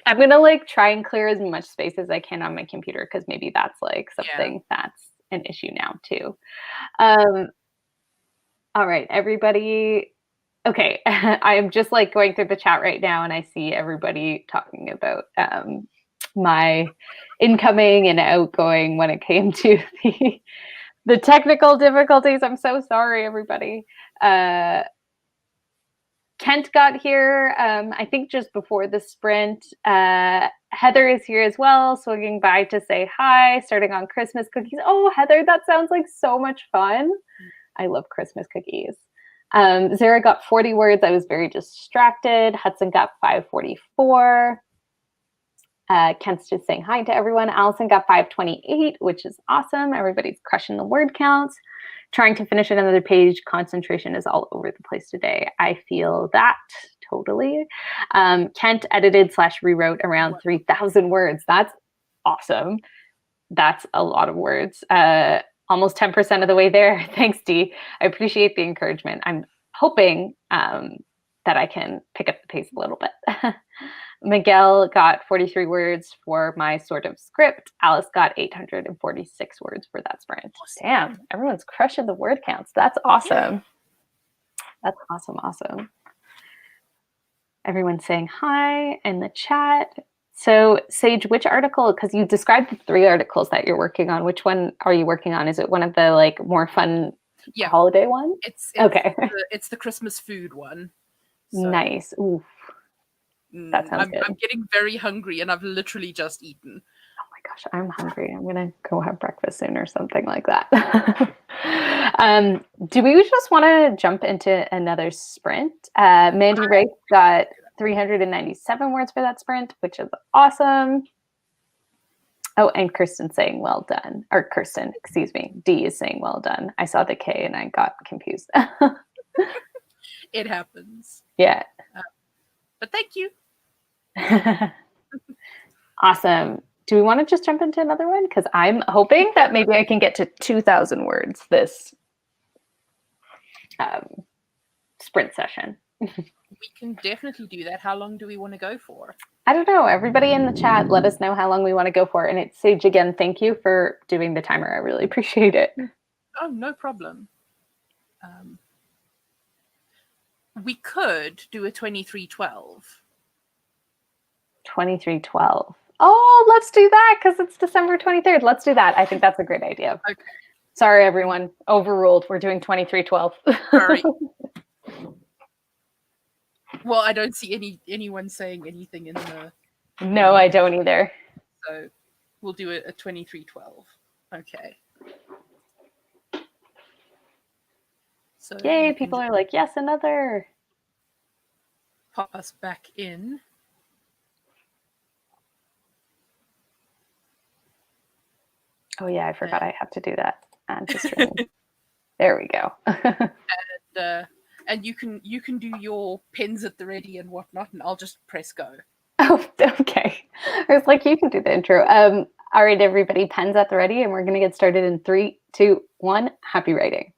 I'm going to like try and clear as much space as I can on my computer because maybe that's like something that's an issue now too. All right, everybody. Okay, I am just like going through the chat right now and I see everybody talking about my incoming and outgoing when it came to the technical difficulties. I'm so sorry, everybody. Kent got here, I think just before the sprint. Heather is here as well, swinging by to say hi, starting on Christmas cookies. Oh, Heather, that sounds like so much fun. I love Christmas cookies. Zara got 40 words. I was very distracted. Hudson got 544. Kent's just saying hi to everyone. Allison got 528, which is awesome. Everybody's crushing the word counts. Trying to finish another page. Concentration is all over the place today. I feel that totally. Kent edited / rewrote around 3,000 words. That's awesome. That's a lot of words. Almost 10% of the way there. Thanks, Dee. I appreciate the encouragement. I'm hoping that I can pick up the pace a little bit. Miguel got 43 words for my sort of script. Alice got 846 words for that sprint. Damn, everyone's crushing the word counts. That's awesome. That's awesome. Everyone's saying hi in the chat. So Sage, which article, because you described the 3 articles that you're working on, which one are you working on? Is it one of the like more fun holiday ones? It's okay. It's the Christmas food one. So. Nice. Oof. That sounds good. I'm getting very hungry and I've literally just eaten. Oh my gosh, I'm hungry. I'm gonna go have breakfast soon or something like that. Do we just want to jump into another sprint? Mandy Wright got 397 words for that sprint, which is awesome. Oh, and Kirsten's saying well done. Or Kirsten, excuse me. D is saying well done. I saw the K and I got confused. It happens. Yeah. But thank you. Awesome. Do we want to just jump into another one? Because I'm hoping that maybe I can get to 2,000 words this sprint session. We can definitely do that. How long do we want to go for? I don't know. Everybody in the chat, let us know how long we want to go for. And it's Sage again. Thank you for doing the timer. I really appreciate it. Oh, no problem. We could do a 2312. 2312. Oh, let's do that because it's December 23rd. Let's do that. I think that's a great idea. Okay. Sorry, everyone. Overruled. We're doing 2312. Sorry. Well, I don't see anyone saying anything in the... No, I don't either. So we'll do a 2312. Okay. So yay, people are like, yes, another. Pop us back in. Oh yeah, I forgot I have to do that. There we go. And you can do your pens at the ready and whatnot, and I'll just press go. Oh, okay. I was like, you can do the intro. All right, everybody, pens at the ready, and we're going to get started in 3, 2, 1. Happy writing.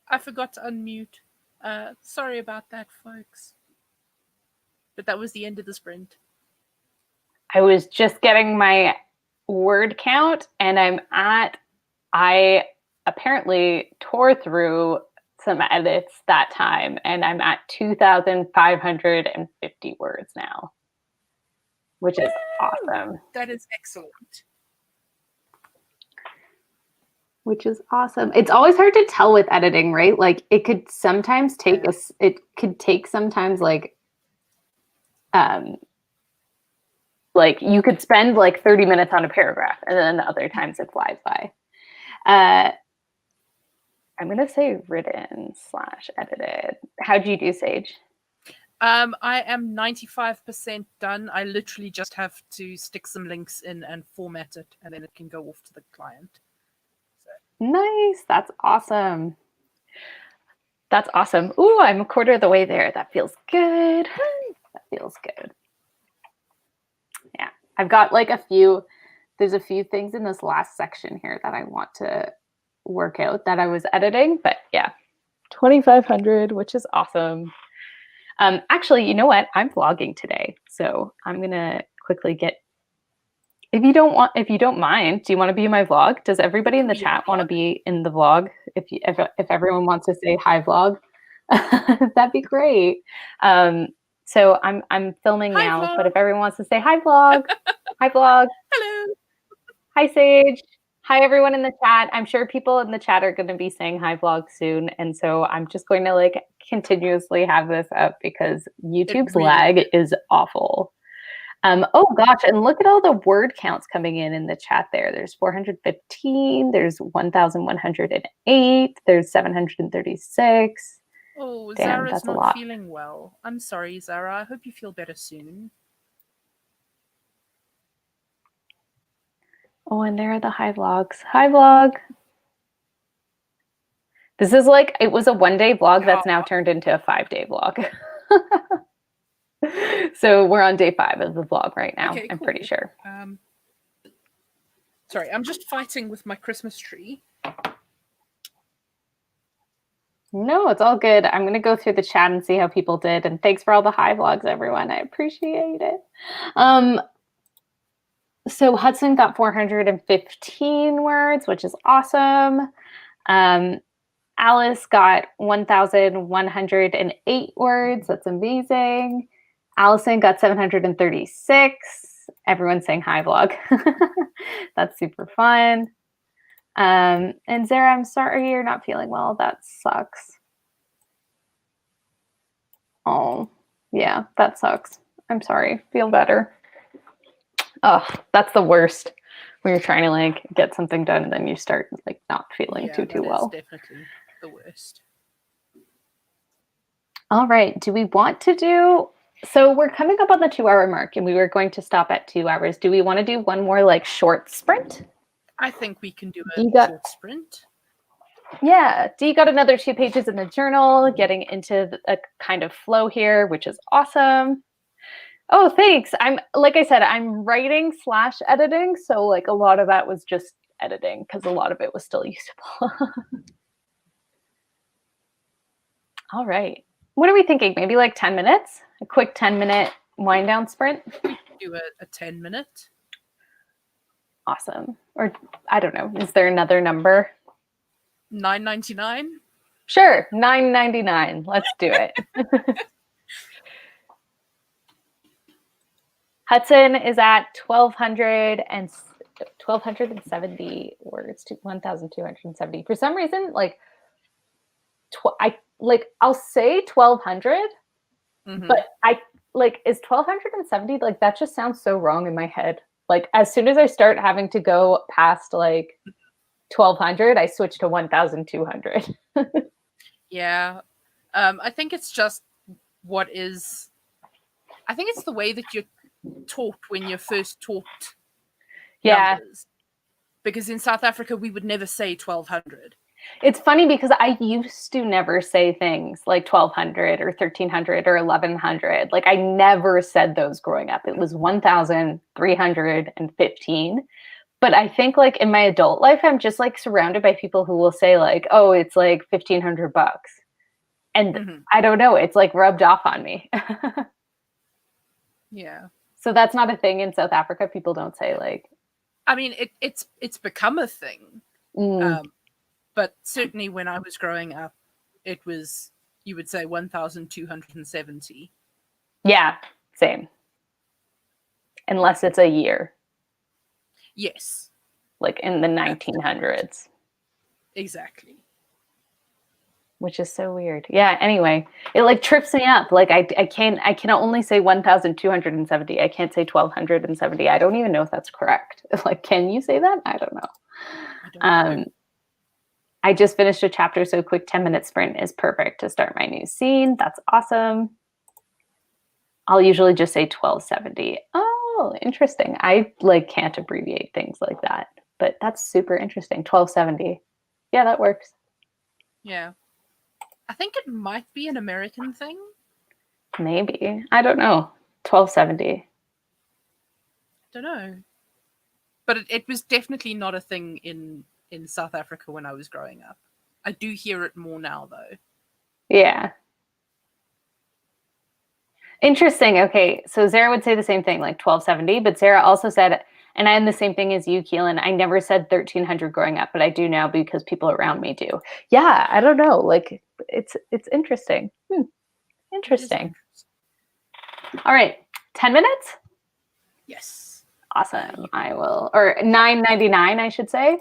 I forgot to unmute. Sorry about that, folks. But that was the end of the sprint. I was just getting my word count, and I apparently tore through some edits that time, and I'm at 2,550 words now, which is awesome. That is excellent. Which is awesome. It's always hard to tell with editing, right? Like it could sometimes take sometimes like you could spend like 30 minutes on a paragraph, and then other times it flies by. I'm going to say written/edited. How'd you do, Sage? I am 95% done. I literally just have to stick some links in and format it, and then it can go off to the client. So. Nice. That's awesome. That's awesome. Ooh, I'm a quarter of the way there. That feels good. That feels good. Yeah. I've got like there's a few things in this last section here that I want to work out that I was editing, but yeah, 2,500, which is awesome. Actually, you know what? I'm vlogging today, so I'm gonna quickly get. If you don't mind, do you want to be in my vlog? Does everybody in the chat want to be in the vlog? If everyone wants to say hi, vlog, that'd be great. So I'm filming hi, now, vlog. But if everyone wants to say hi, vlog, hi, vlog. Hello. Hi, Sage. Hi, everyone in the chat. I'm sure people in the chat are going to be saying hi, vlog soon. And so I'm just going to like continuously have this up because YouTube's lag is awful. Oh gosh, and look at all the word counts coming in the chat there. There's 415, there's 1,108, there's 736. Oh, damn, Zara's that's a not lot. feeling well. I'm sorry, Zara. I hope you feel better soon. Oh, and there are the hi vlogs. Hi vlog. This is like, it was a 1-day vlog that's now turned into a 5-day vlog. So we're on day 5 of the vlog right now, Okay, I'm cool. pretty sure. Sorry, I'm just fighting with my Christmas tree. No, it's all good. I'm going to go through the chat and see how people did. And thanks for all the hi vlogs, everyone. I appreciate it. So Hudson got 415 words, which is awesome. Alice got 1,108 words. That's amazing. Allison got 736. Everyone's saying hi, vlog. That's super fun. And Zara, I'm sorry you're not feeling well. That sucks. Oh, yeah, that sucks. I'm sorry. Feel better. Oh, that's the worst. When you're trying to like get something done and then you start like not feeling too well. That's definitely the worst. All right. Do we want to do? So we're coming up on the 2-hour mark, and we were going to stop at 2 hours. Do we want to do one more like short sprint? I think we can do a short sprint. Yeah. Dee got another 2 pages in the journal, getting into a kind of flow here, which is awesome. Oh, thanks. Like I said, I'm writing/editing. So like a lot of that was just editing because a lot of it was still usable. All right. What are we thinking? Maybe like 10 minutes? A quick 10-minute wind down sprint? Do a 10-minute. Awesome. Or I don't know. Is there another number? $9.99? Sure. $9.99. Let's do it. Hudson is at 1,270 words to 1,270. For some reason, like I'll say 1,200, but I like is 1,270 like that just sounds so wrong in my head. Like as soon as I start having to go past like 1,200, I switch to 1,200. Yeah, I think it's just I think it's the way that you're taught when you're first taught numbers. Because in South Africa, we would never say 1,200. It's funny because I used to never say things like 1,200 or 1,300 or 1,100. Like I never said those growing up. It was 1,315. But I think like in my adult life, I'm just like surrounded by people who will say like, oh, it's like $1,500. And I don't know, it's like rubbed off on me. Yeah. So that's not a thing in South Africa. People don't say like. I mean, it's become a thing. But certainly when I was growing up, it was, you would say 1,270. Yeah, same. Unless it's a year. Yes. Like in the 1900s. Exactly. Which is so weird. Yeah, anyway, it like trips me up. Like I can only say 1,270. I can't say 1,270. I don't even know if that's correct. Like, can you say that? I don't know. I don't know. I just finished a chapter, so quick 10-minute sprint is perfect to start my new scene. That's awesome. I'll usually just say 1,270. Oh, interesting. I like can't abbreviate things like that, but that's super interesting. 1,270. Yeah, that works. Yeah. I think it might be an American thing. Maybe. I don't know. 1,270. Don't know. But it was definitely not a thing in South Africa when I was growing up. I do hear it more now, though. Yeah. Interesting. Okay, so Zara would say the same thing, like 1,270, but Zara also said, and I'm the same thing as you, Keelan, I never said 1,300 growing up, but I do now because people around me do. Yeah, I don't know. Like, it's interesting. Interesting. All right, 10 minutes? Yes. Awesome. I will, or $9.99, I should say.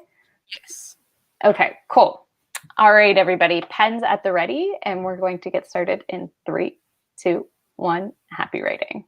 Yes. Okay, cool. All right, everybody, pens at the ready, and we're going to get started in 3, 2, 1. Happy writing.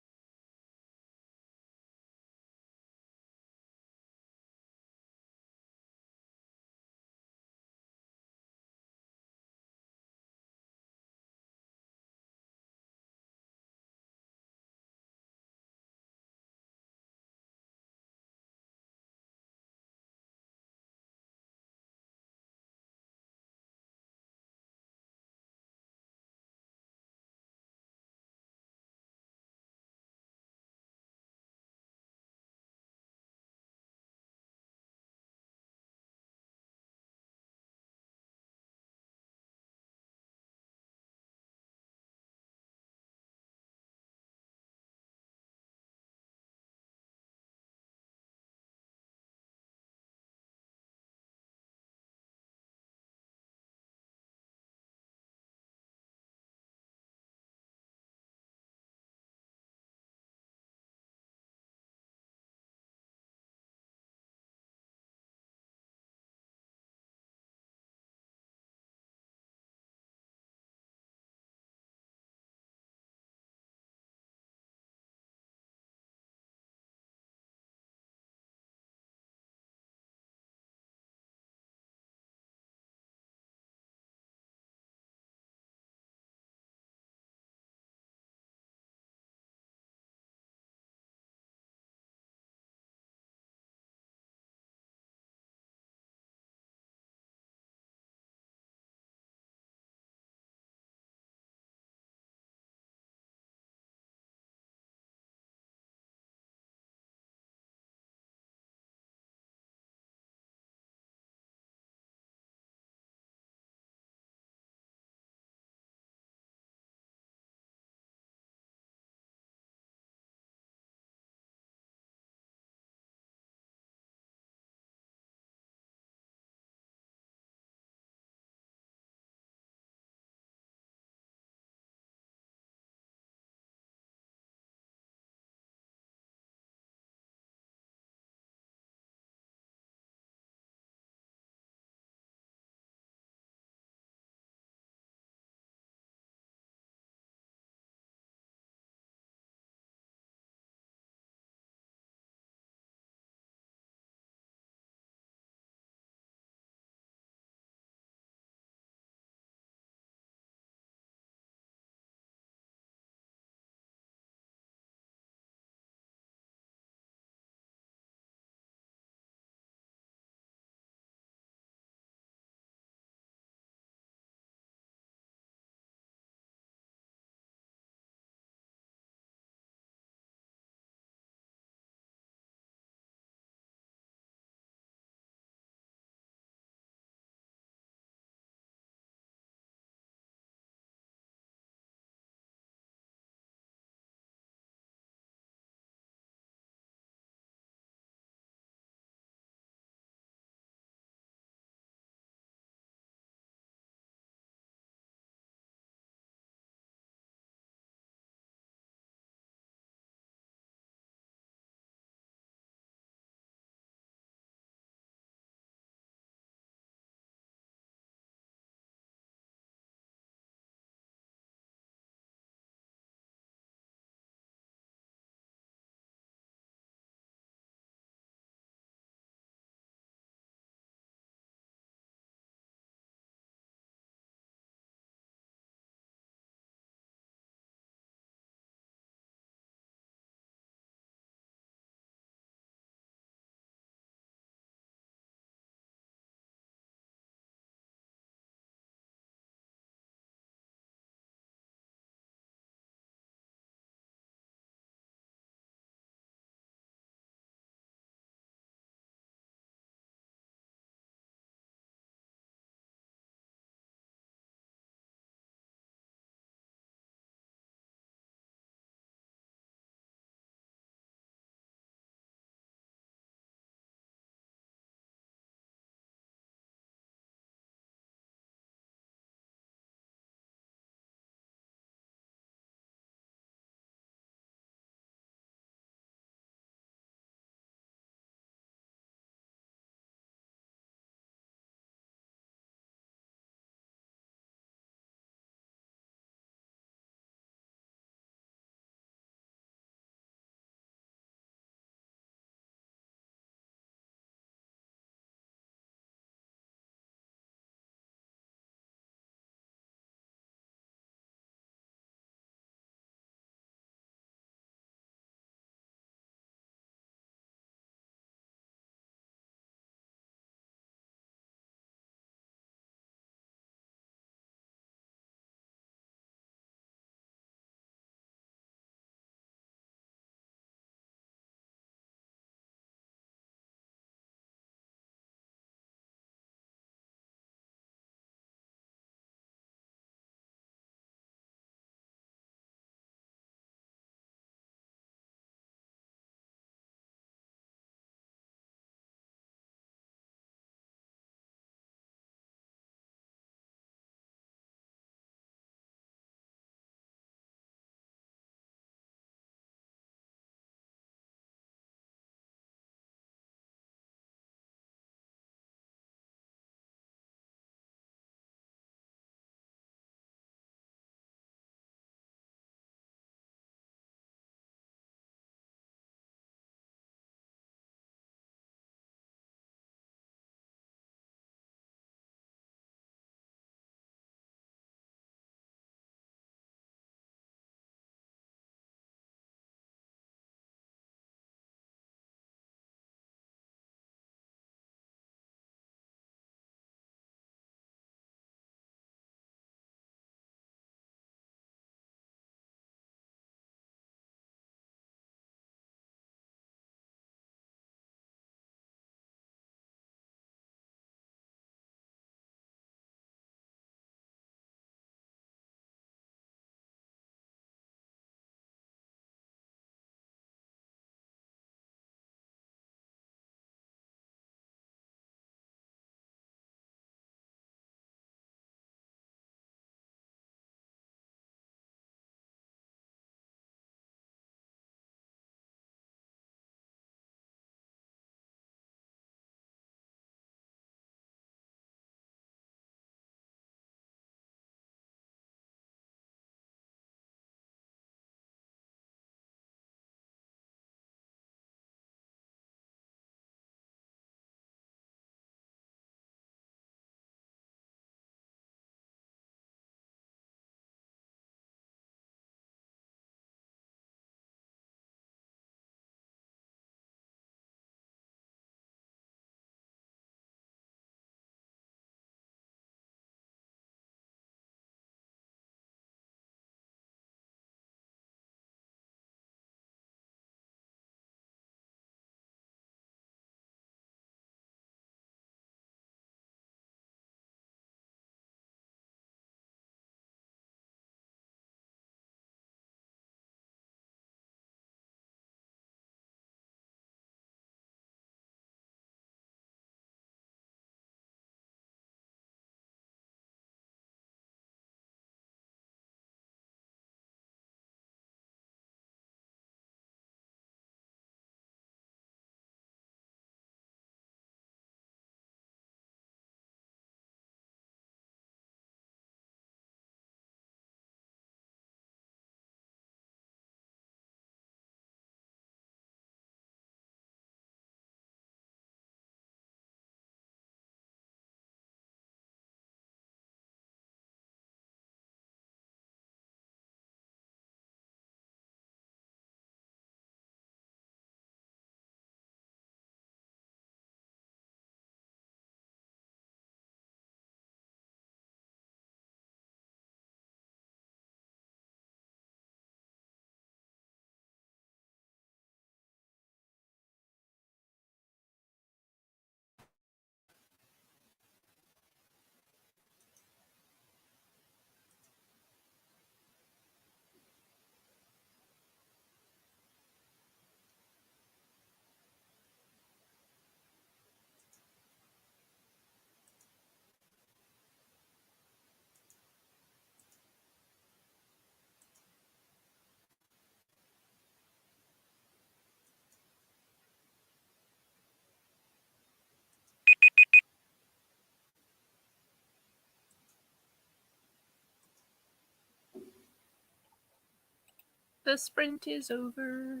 The sprint is over.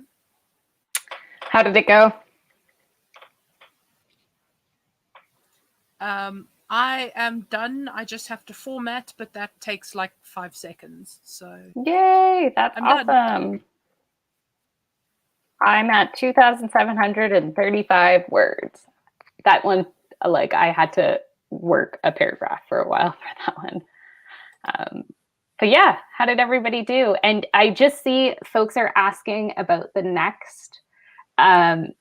How did it go? I am done. I just have to format, but that takes like 5 seconds. So yay, that's I'm awesome. done. I'm at 2,735 words. That one, like, I had to work a paragraph for a while for that one. But yeah, how did everybody do? And I just see folks are asking about the next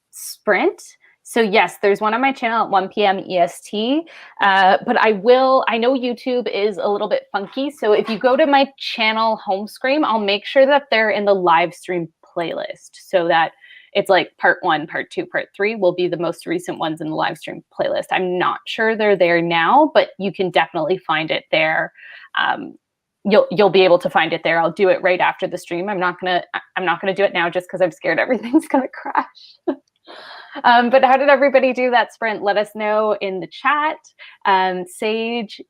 sprint. So yes, there's one on my channel at 1 p.m. EST, but I know YouTube is a little bit funky. So if you go to my channel home screen, I'll make sure that they're in the live stream playlist so that it's like part 1, part 2, part 3 will be the most recent ones in the live stream playlist. I'm not sure they're there now, but you can definitely find it there. You'll be able to find it there. I'll do it right after the stream. I'm not gonna do it now just because I'm scared everything's gonna crash. But how did everybody do that sprint? Let us know in the chat. Sage,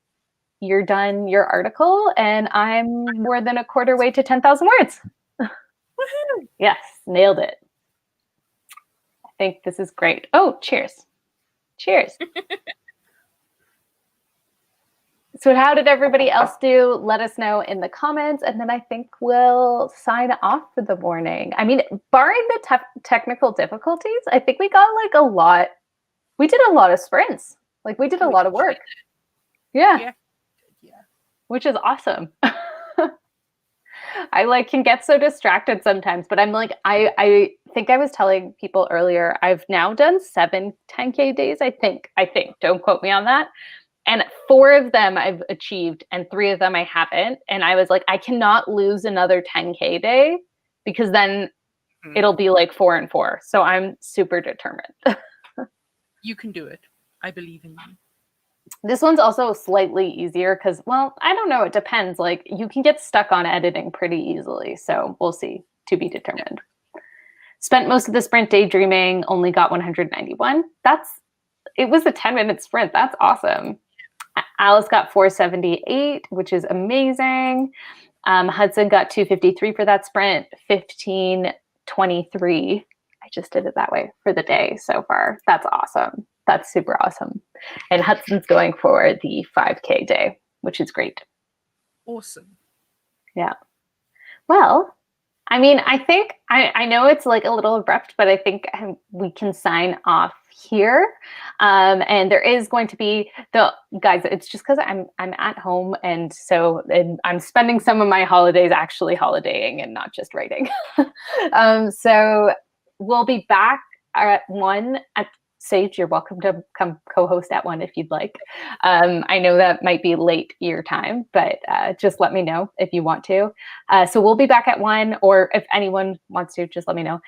you're done your article, and I'm more than a quarter way to 10,000 words. Woohoo! Yes, nailed it. I think this is great. Oh, cheers. Cheers. So how did everybody else do? Let us know in the comments, and then I think we'll sign off for the morning. I mean, barring the technical difficulties, I think we got like a lot. We did a lot of sprints. Like we did a lot of work. Yeah. Which is awesome. I like can get so distracted sometimes, but I'm like, I think I was telling people earlier, I've now done 7 10K days, I think. Don't quote me on that. And 4 of them I've achieved and 3 of them I haven't. And I was like, I cannot lose another 10K day because then it'll be like 4 and 4. So I'm super determined. You can do it. I believe in you. This one's also slightly easier because, well, I don't know. It depends. Like you can get stuck on editing pretty easily. So we'll see. To be determined. Spent most of the sprint daydreaming, only got 191. It was a 10-minute sprint. That's awesome. Alice got 478, which is amazing. Hudson got 253 for that sprint, 1523. I just did it that way for the day so far. That's awesome. That's super awesome. And Hudson's going for the 5K day, which is great. Awesome. Yeah. Well, I mean, I think I know it's like a little abrupt, but I think we can sign off here. And there is going to be guys. It's just because I'm at home, and I'm spending some of my holidays actually holidaying and not just writing. So we'll be back at 1 at Sage. You're welcome to come co-host at 1 if you'd like. I know that might be late your time, but just let me know if you want to. So we'll be back at 1, or if anyone wants to, just let me know.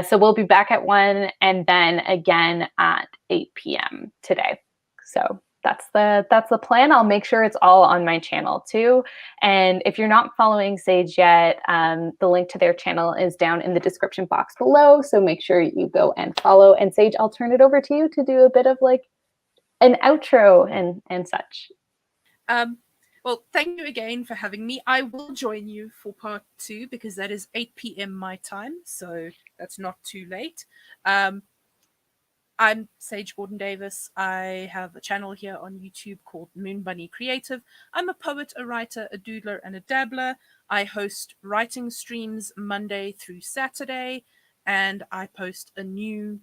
So we'll be back at 1 and then again at 8 p.m. today. So that's the plan. I'll make sure it's all on my channel too. And if you're not following Sage yet, the link to their channel is down in the description box below. So make sure you go and follow. And Sage, I'll turn it over to you to do a bit of like an outro and such. Well, thank you again for having me. I will join you for part 2 because that is 8 p.m. my time. So that's not too late. I'm Sage Gordon-Davis. I have a channel here on YouTube called Moon Bunny Creative. I'm a poet, a writer, a doodler, and a dabbler. I host writing streams Monday through Saturday, and I post a new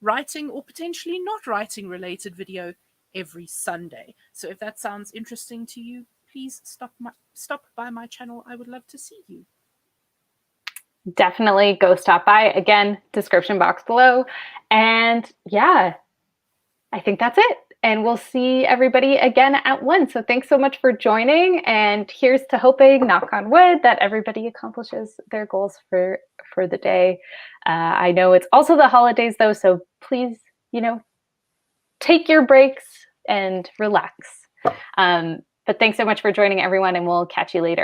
writing or potentially not writing related video every Sunday. So if that sounds interesting to you, please stop by my channel. I would love to see you. Definitely go stop by. Again, description box below. And yeah, I think that's it. And we'll see everybody again at 1. So thanks so much for joining. And here's to hoping, knock on wood, that everybody accomplishes their goals for the day. I know it's also the holidays though, so please, take your breaks and relax. But thanks so much for joining everyone, and we'll catch you later.